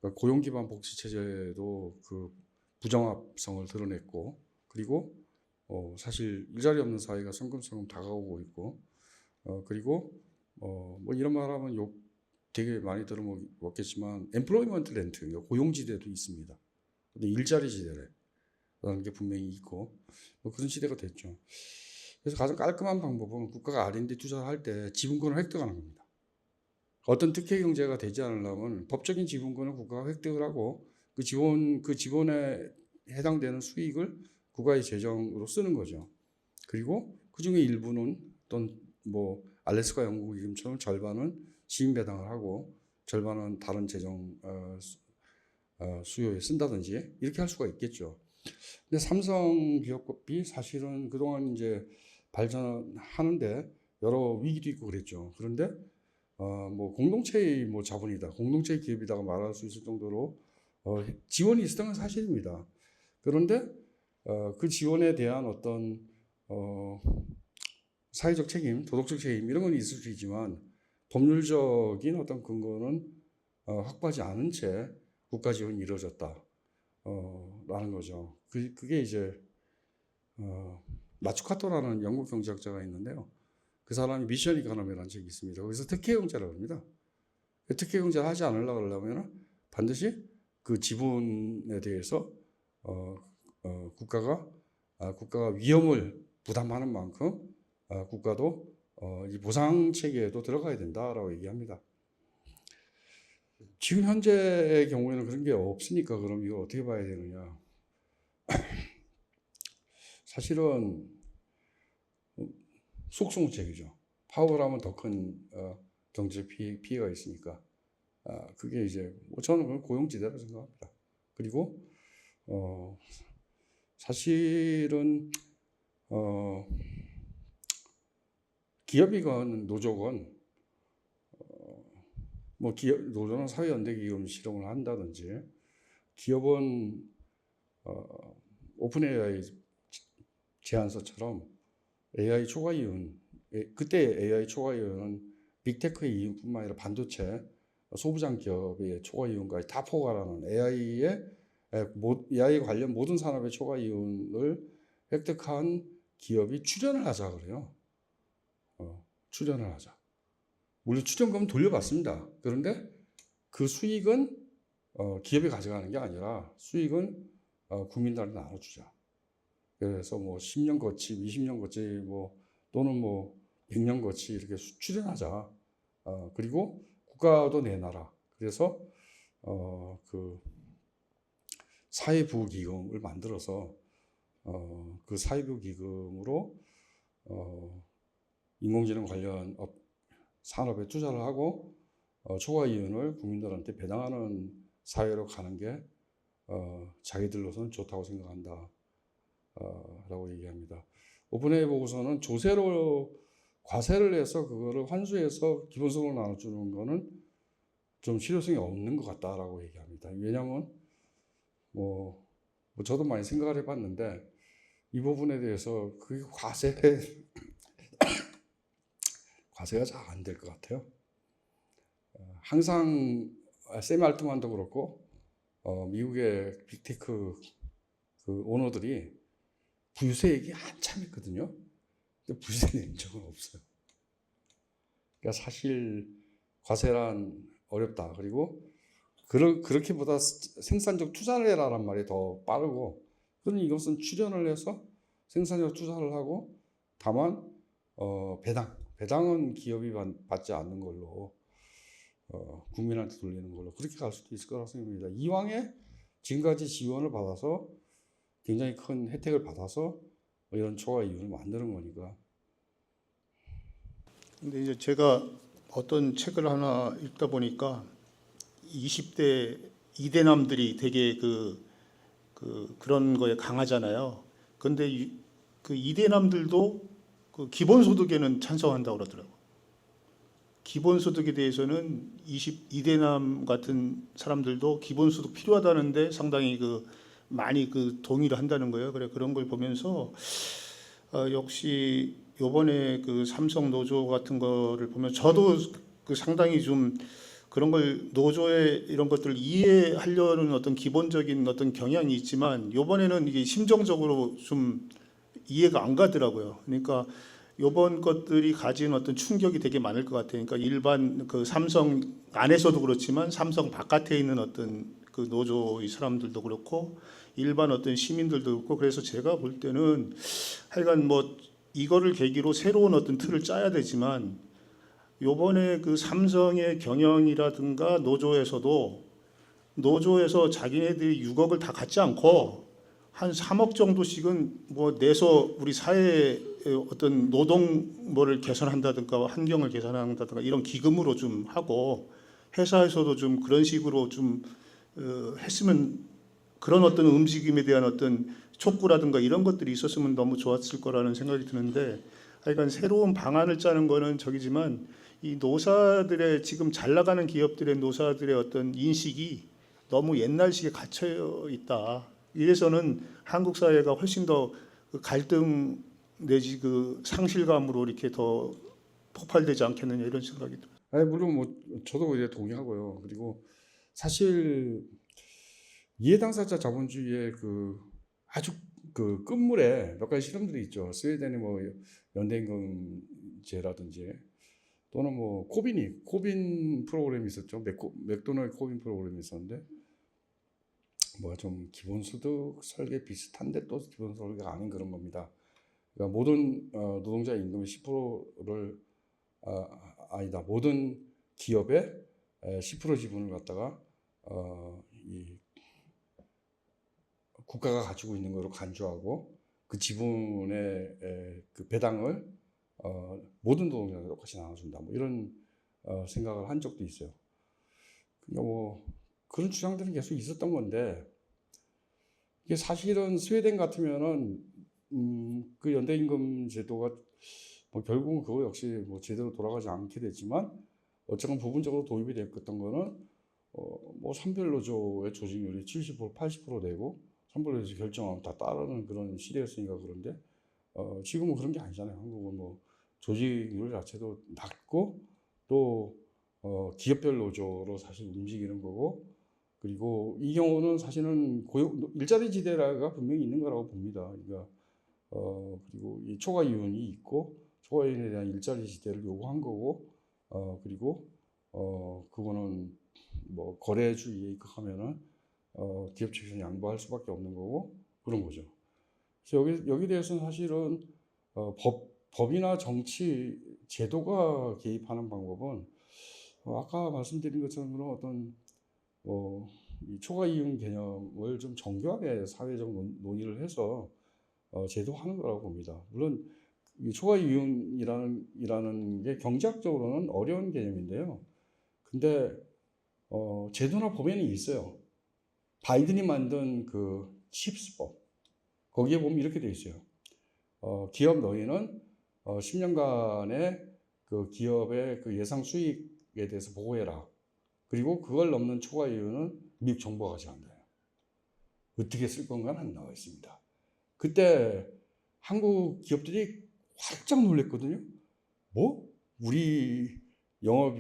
그러니까 고용 기반 복지 체제도 그 부정합성을 드러냈고 그리고 사실 일자리 없는 사회가 성금성금 다가오고 있고 그리고 뭐 이런 말하면 욕 되게 많이 들어먹겠지만 엠플로이먼트 렌트 그러니까 고용지대도 있습니다. 근데 일자리 지대라는 게 분명히 있고 뭐 그런 시대가 됐죠. 그래서 가장 깔끔한 방법은 국가가 R&D 투자를 할 때 지분권을 획득하는 겁니다. 어떤 특혜 경제가 되지 않으려면 법적인 지분권을 국가가 획득을 하고 그 지분에 해당되는 수익을 국가의 재정으로 쓰는 거죠. 그리고 그 중에 일부는 어떤 뭐 알래스카 연구기금처럼 절반은 시민 배당을 하고 절반은 다른 재정 수요에 쓴다든지 이렇게 할 수가 있겠죠. 근데 삼성 기업이 사실은 그동안 이제 발전하는데 여러 위기도 있고 그랬죠. 그런데 뭐 공동체의 뭐 자본이다, 공동체의 기업이다가 말할 수 있을 정도로 지원이 있었던 건 사실입니다. 그런데 그 지원에 대한 어떤 사회적 책임, 도덕적 책임 이런 건 있을 수 있지만 법률적인 어떤 근거는 확보하지 않은 채 국가 지원이 이루어졌다. 라는 거죠. 그게 이제 마츠카토라는 영국 경제학자가 있는데요. 그 사람이 미션 이코노미라는 책이 있습니다. 거기서 특혜 경제라고 합니다. 특혜 경제를 하지 않으려고 하려면 반드시 그 지분에 대해서 국가가 위험을 부담하는 만큼 국가도 이 보상 체계에도 들어가야 된다라고 얘기합니다. 지금 현재의 경우에는 그런 게 없으니까 그럼 이거 어떻게 봐야 되느냐? 사실은 속수무책이죠. 파업하면 더 큰 경제 피해가 있으니까 그게 이제 저는 그건 고용지대라고 생각합니다. 그리고 사실은 기업이건 노조건 뭐 노조는 사회연대기금 실험을 한다든지 기업은 오픈 AI 제안서처럼 AI 초과 이윤, 그때 AI 초과 이윤은 빅테크의 이윤뿐만 아니라 반도체, 소부장 기업의 초과 이윤까지 다 포괄하는 AI 관련 모든 산업의 초과 이윤을 획득한 기업이 출연을 하자 그래요. 출연을 하자. 물론 출연금은 돌려받습니다. 그런데 그 수익은 기업이 가져가는 게 아니라 수익은 국민들한테 나눠주자. 그래서 뭐 10년 거치, 20년 거치, 뭐 또는 뭐 100년 거치 이렇게 출연하자. 그리고 국가도 내놔라. 그래서 그 사회부기금을 만들어서 그 사회부기금으로 인공지능 관련 산업에 투자를 하고 초과 이윤을 국민들한테 배당하는 사회로 가는 게 자기들로서는 좋다고 생각한다 라고 얘기합니다. 오픈AI 보고서는 조세로 과세를 해서 그거를 환수해서 기본소득을 나눠주는 거는 좀 실효성이 없는 것 같다라고 얘기합니다. 왜냐하면 뭐 저도 많이 생각을 해봤는데 이 부분에 대해서 그게 과세가 잘 안 될 것 같아요. 항상 샘 알트만도 그렇고 미국의 빅테크 그 오너들이 부유세 얘기 한참 했거든요. 근데 부유세 낸 적은 없어요. 그러니까 사실 과세란 어렵다. 그리고 그렇게보다 생산적 투자를 해라란 말이 더 빠르고, 그러니 이것은 출연을 해서 생산적 투자를 하고 다만 배당은 기업이 받지 않는 걸로 국민한테 돌리는 걸로 그렇게 갈 수도 있을 거라고 생각합니다. 이왕에 지금까지 지원을 받아서 굉장히 큰 혜택을 받아서 이런 초과 이윤을 만드는 거니까. 근데 이제 제가 어떤 책을 하나 읽다 보니까 20대 이대남들이 되게 그런 거에 강하잖아요. 근데 그 이대남들도 그 기본소득에는 찬성한다고 그러더라고. 기본소득에 대해서는 22대남 같은 사람들도 기본소득 필요하다는데 상당히 많이 동의를 한다는 거예요. 그래 그런 걸 보면서 역시 요번에 삼성 노조 같은 거를 보면 저도 상당히 좀 그런 걸 노조의 이런 것들을 이해하려는 어떤 기본적인 어떤 경향이 있지만 요번에는 이게 심정적으로 좀 이해가 안 가더라고요. 그러니까 요번 것들이 가진 어떤 충격이 되게 많을 것 같아요. 그러니까 일반 삼성 안에서도 그렇지만 삼성 바깥에 있는 어떤 노조의 사람들도 그렇고 일반 어떤 시민들도 그렇고, 그래서 제가 볼 때는 하여간 뭐 이거를 계기로 새로운 어떤 틀을 짜야 되지만 요번에 삼성의 경영이라든가 노조에서 자기네들이 6억을 다 갖지 않고 한 3억 정도씩은 뭐 내서 우리 사회의 어떤 노동 뭐를 개선한다든가 환경을 개선한다든가 이런 기금으로 좀 하고, 회사에서도 좀 그런 식으로 좀 했으면, 그런 어떤 움직임에 대한 어떤 촉구라든가 이런 것들이 있었으면 너무 좋았을 거라는 생각이 드는데 하여간 새로운 방안을 짜는 거는 저기지만 이 노사들의 지금 잘 나가는 기업들의 노사들의 어떤 인식이 너무 옛날식에 갇혀 있다. 이래서는 한국 사회가 훨씬 더 그 갈등 내지 그 상실감으로 이렇게 더 폭발되지 않겠느냐 이런 생각이 듭니다. 아니, 물론 뭐 저도 이제 동의하고요. 그리고 사실 이해 당사자 자본주의의 그 아주 그 끝물에 몇 가지 실험들이 있죠. 스웨덴의 뭐 연대임금제라든지 또는 뭐 코빈 프로그램이 있었죠. 맥도날드 코빈 프로그램이 있었는데 뭐 좀 기본소득 설계 비슷한데 또 기본소득이 아닌 그런 겁니다. 그러니까 모든 노동자 임금의 10%를 아니다. 모든 기업의 10% 지분을 갖다가 이 국가가 가지고 있는 거로 간주하고 그 지분의 그 배당을 모든 노동자에게 똑같이 나눠준다. 뭐 이런 생각을 한 적도 있어요. 그러니까 뭐 그런 주장들은 계속 있었던 건데 이게 사실은 스웨덴 같으면은 그 연대임금 제도가 뭐 결국은 그거 역시 뭐 제대로 돌아가지 않게 됐지만 어쨌건 부분적으로 도입이 됐던 거는 뭐 선별노조의 조직률이 70% 80% 되고 선별노조 결정하면 다 따르는 그런 시대였으니까. 그런데 지금은 그런 게 아니잖아요. 한국은 뭐 조직률 자체도 낮고 또 기업별 노조로 사실 움직이는 거고, 그리고 이 경우는 사실은 일자리 지대가 분명히 있는 거라고 봅니다. 그러니까 그리고 이 초과 이윤이 있고 초과 이윤에 대한 일자리 지대를 요구한 거고, 그리고 그거는 뭐 거래주의에 입각하면은 기업 측에서 양보할 수밖에 없는 거고 그런 거죠. 그래서 여기 대해서는 사실은 법이나 정치 제도가 개입하는 방법은 아까 말씀드린 것처럼 어떤 이 초과 이윤 개념을 좀 정교하게 사회적 논의를 해서 제도화하는 거라고 봅니다. 물론 이 초과 이윤이라는 게 경제학적으로는 어려운 개념인데요. 근데 제도나 법에는 있어요. 바이든이 만든 그 칩스법, 거기에 보면 이렇게 돼 있어요. 기업 너희는 10년간의 그 기업의 그 예상 수익에 대해서 보고해라. 그리고 그걸 넘는 초과 이윤은 미국 정부가 가져간다. 어떻게 쓸 건가는 안 나와 있습니다. 그때 한국 기업들이 활짝 놀랐거든요. 뭐? 우리 영업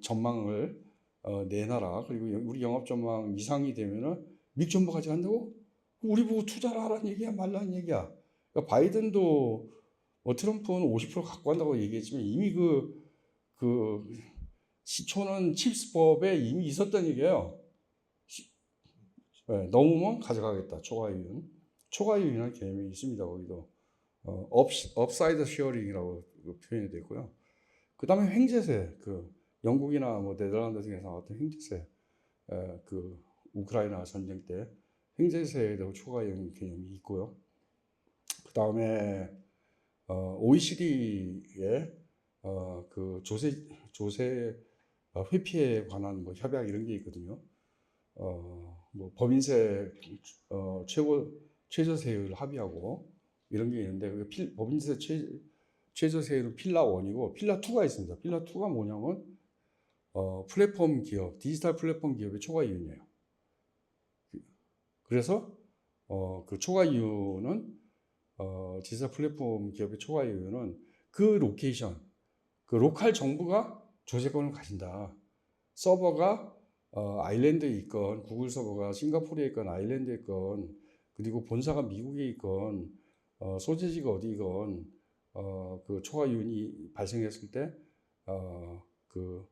전망을 내놔라. 그리고 우리 영업 전망 이상이 되면은 미국 정부가 가져간다고? 우리 보고 투자를 하라는 얘기야, 말라는 얘기야. 그러니까 바이든도 트럼프는 50% 갖고 간다고 얘기했지만 이미 그 시초는 칩스법에 이미 있었던 얘기예요. 넘으면 가져가겠다. 초과이윤이라는 개념이 있습니다. 거기도 업사이드 쉐어링이라고 표현이 되고요. 그 다음에 횡재세, 그 영국이나 뭐 네덜란드 등에서 나왔던 횡재세, 그 우크라이나 전쟁 때 횡재세에 대한 초과이윤 개념이 있고요. 그 다음에 OECD의 그 조세 회피에 관한 뭐 협약 이런 게 있거든요. 뭐 법인세 최저세율 합의하고 이런 게 있는데 법인세 최저세율은 필라 1이고 필라 2가 있습니다. 필라 2가 뭐냐면 플랫폼 기업, 디지털 플랫폼 기업의 초과 이윤이에요. 그래서 그 초과 이윤은 디지털 플랫폼 기업의 초과 이윤은 그 로케이션, 그 로컬 정부가 조세권을 가진다. 서버가 아일랜드에 있건, 구글 서버가 싱가포르에 있건, 아일랜드에 있건, 그리고 본사가 미국에 있건, 소재지가 어디건, 그 초과 이윤이 발생했을 때, 그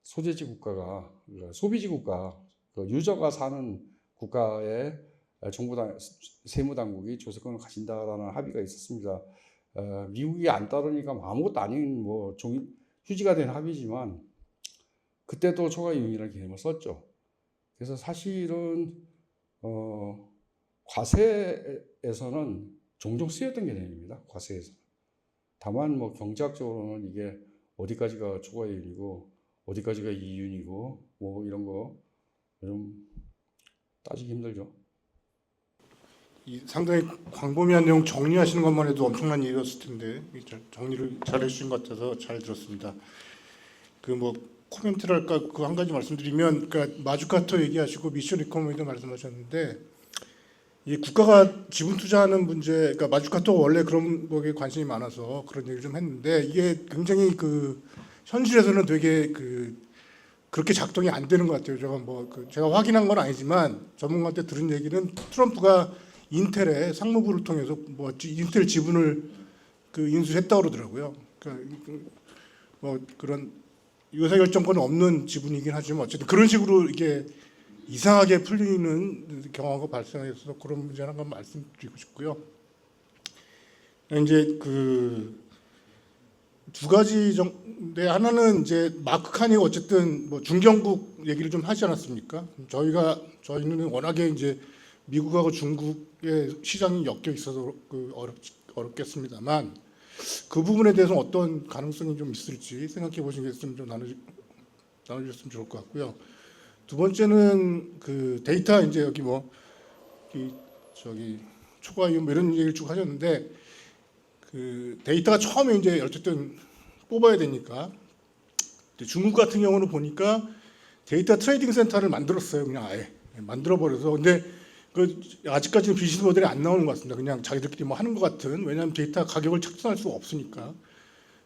소재지 국가가, 그러니까 소비지 국가, 그 유저가 사는 국가의 세무당국이 조세권을 가진다라는 합의가 있었습니다. 미국이 안 따르니까 아무것도 아닌 뭐 휴지가 된 합의지만 그때도 초과 이윤이라는 개념을 썼죠. 그래서 사실은 과세에서는 종종 쓰였던 개념입니다. 과세에서. 다만 뭐 경제학적으로는 이게 어디까지가 초과 이윤이고 어디까지가 이윤이고 뭐 이런 거 좀 따지기 힘들죠. 이 상당히 광범위한 내용 정리하시는 것만 해도 엄청난 일이었을 텐데 정리를 잘 해주신 것 같아서 잘 들었습니다. 그 뭐 코멘트랄까 그 한 가지 말씀드리면, 그러니까 마주카토 얘기하시고 미션 이코노미도 말씀하셨는데, 이 국가가 지분 투자하는 문제, 그러니까 마주카토가 원래 그런 거에 관심이 많아서 그런 얘기를 좀 했는데, 이게 굉장히 그 현실에서는 되게 그렇게 작동이 안 되는 것 같아요. 제가 확인한 건 아니지만 전문가한테 들은 얘기는 트럼프가 인텔의 상무부를 통해서 뭐 인텔 지분을 인수했다고 그러더라고요. 그러니까 뭐 그런 의사결정권은 없는 지분이긴 하지만 어쨌든 그런 식으로 이게 이상하게 풀리는 경우가 발생해서 그런 문제는 한번 말씀드리고 싶고요. 이제 두 가지 정도, 하나는 이제 마크 카니가 어쨌든 뭐 중견국 얘기를 좀 하지 않았습니까? 저희는 워낙에 이제 미국하고 중국의 시장이 엮여 있어서 어렵겠습니다만, 그 부분에 대해서 어떤 가능성이 좀 있을지 생각해 보시겠으면 좀 나눠주셨으면 좋을 것 같고요. 두 번째는 데이터, 이제 여기 초과 이용 이런 얘기를 쭉 하셨는데, 데이터가 처음에 이제 어쨌든 뽑아야 되니까 중국 같은 경우는 보니까 데이터 트레이딩 센터를 만들었어요. 그냥 아예 만들어 버려서. 근데 아직까지는 비즈니스 모델이 안 나오는 것 같습니다. 그냥 자기들끼리 뭐 하는 것 같은. 왜냐하면 데이터 가격을 책정할 수가 없으니까.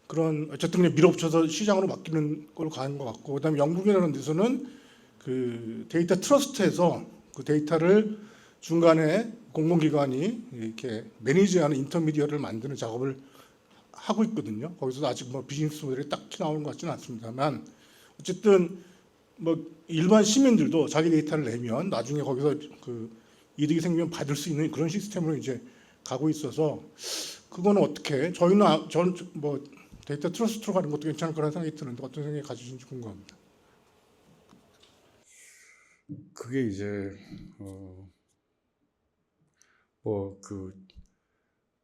그런 어쨌든 그냥 밀어붙여서 시장으로 맡기는 걸로 가는 것 같고, 그다음에 영국이라는 데서는 데이터 트러스트에서 그 데이터를 중간에 공공기관이 이렇게 매니지하는 인터미디어를 만드는 작업을 하고 있거든요. 거기서 아직 뭐 비즈니스 모델이 딱히 나오는 것 같지는 않습니다만, 어쨌든 뭐 일반 시민들도 자기 데이터를 내면 나중에 거기서 이득이 생기면 받을 수 있는 그런 시스템으로 이제 가고 있어서, 그거는 어떻게 저는 뭐 데이터 트러스트로 가는 것도 괜찮을 거라는 생각이 드는데 어떤 생각이 가지신지 궁금합니다. 그게 이제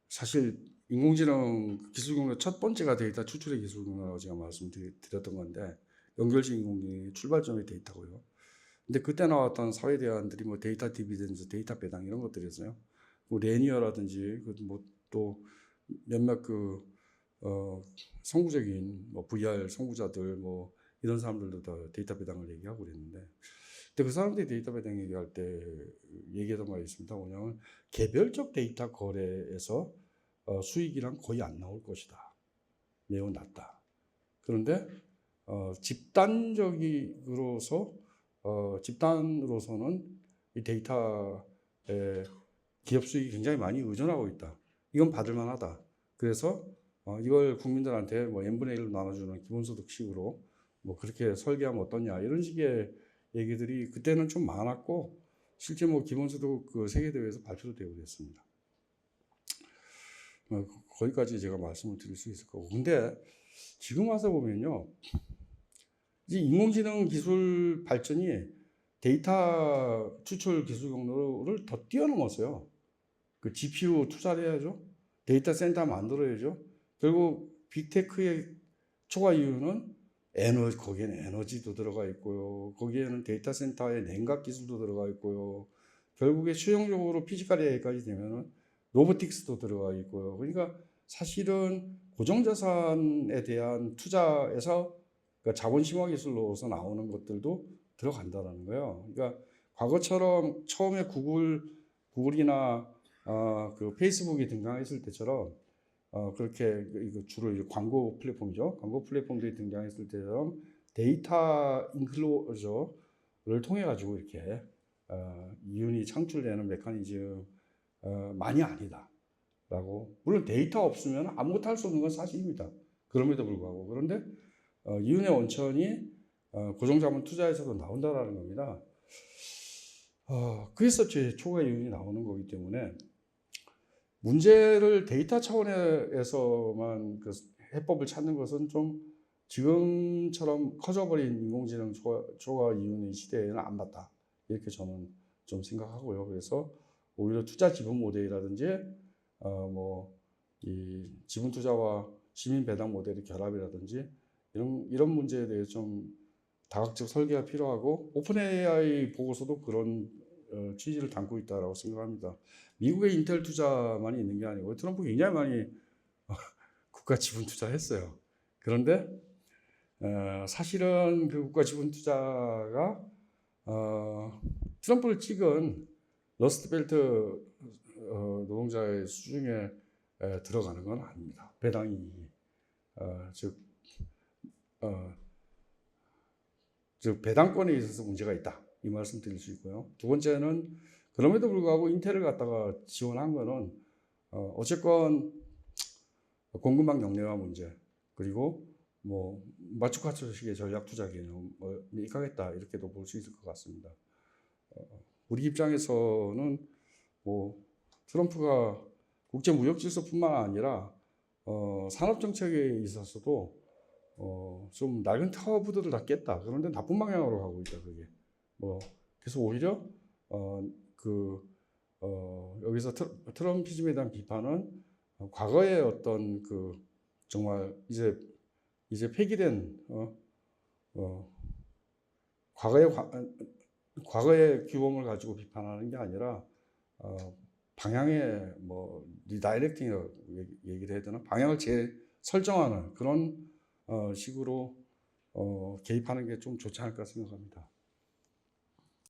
사실 인공지능 기술 경로 첫 번째가 데이터 추출의 기술 경로라고 제가 말씀드렸던 건데, 연결식 인공지능의 출발점이 데이터고요. 근데 그때 나왔던 사회 대안들이 뭐 데이터 디비전드, 데이터 배당 이런 것들이었어요. 뭐 레니어라든지 또 몇몇 선구적인 뭐 VR 선구자들 뭐 이런 사람들도 다 데이터 배당을 얘기하고 그랬는데, 근데 그 사람들이 데이터 배당 얘기할 때 얘기하던 말이 있습니다. 뭐냐면 개별적 데이터 거래에서 수익이란 거의 안 나올 것이다. 매우 낮다. 그런데 집단으로서는 이 데이터에 기업 수익이 굉장히 많이 의존하고 있다. 이건 받을 만하다. 그래서 이걸 국민들한테 뭐 n분의 1로 나눠주는 기본소득식으로 뭐 그렇게 설계하면 어떠냐, 이런 식의 얘기들이 그때는 좀 많았고, 실제 뭐 기본소득 세계대회에서 발표도 되고 그랬습니다. 거기까지 제가 말씀을 드릴 수 있을 거고, 근데 지금 와서 보면요, 이제 인공지능 기술 발전이 데이터 추출 기술 경로를 더 뛰어넘었어요. GPU 투자를 해야죠. 데이터 센터 만들어야죠. 결국 빅테크의 초과 이유는 거기에는 에너지도 들어가 있고요. 거기에는 데이터 센터의 냉각 기술도 들어가 있고요. 결국에 최종적으로 피지컬 AI까지 되면은 로보틱스도 들어가 있고요. 그러니까 사실은 고정자산에 대한 투자에서 자본 심화 기술로서 나오는 것들도 들어간다는 거예요. 그러니까 과거처럼 처음에 구글이나 페이스북이 등장했을 때처럼 그렇게 주로 광고 플랫폼이죠. 광고 플랫폼들이 등장했을 때처럼 데이터 인클로저를 통해 가지고 이렇게 이윤이 창출되는 메커니즘 많이 아니다라고. 물론 데이터 없으면 아무것도 할 수 없는 건 사실입니다. 그럼에도 불구하고. 그런데 이윤의 원천이 고정자본 투자에서도 나온다라는 겁니다. 그래서 제 초과 이윤이 나오는 거기 때문에, 문제를 데이터 차원에서만 해법을 찾는 것은 좀 지금처럼 커져버린 인공지능 초과 이윤의 시대에는 안 맞다, 이렇게 저는 좀 생각하고요. 그래서 오히려 투자 지분 모델이라든지 이 지분 투자와 시민 배당 모델의 결합이라든지 이런 문제에 대해 좀 다각적 설계가 필요하고, 오픈 AI 보고서도 그런 취지를 담고 있다라고 생각합니다. 미국의 인텔 투자만이 있는 게 아니고 트럼프 굉장히 많이 국가 지분 투자했어요. 그런데 사실은 그 국가 지분 투자가 트럼프를 찍은 러스트벨트 노동자의 수중에 들어가는 건 아닙니다. 배당 이익이 즉 배당권에 있어서 문제가 있다 이 말씀 드릴 수 있고요. 두 번째는 그럼에도 불구하고 인텔을 갖다가 지원한 거는 어쨌건 공급망 역량화 문제 그리고 뭐 마추카츠식의 전략 투자 개념을 이익하겠다 이렇게도 볼 수 있을 것 같습니다. 우리 입장에서는 뭐 트럼프가 국제 무역 질서뿐만 아니라 산업 정책에 있어서도 좀 낡은 타워부들을 다 깼다. 그런데 나쁜 방향으로 가고 있다. 그게 뭐 그래서 오히려 여기서 트럼피즘에 대한 비판은 과거의 어떤 그 정말 이제 폐기된 과거의 규범을 가지고 비판하는 게 아니라 방향의 뭐 리다이렉팅이라고 얘기를 해야 되나 방향을 재설정하는 그런 식으로 개입하는 게 좀 좋지 않을까 생각합니다.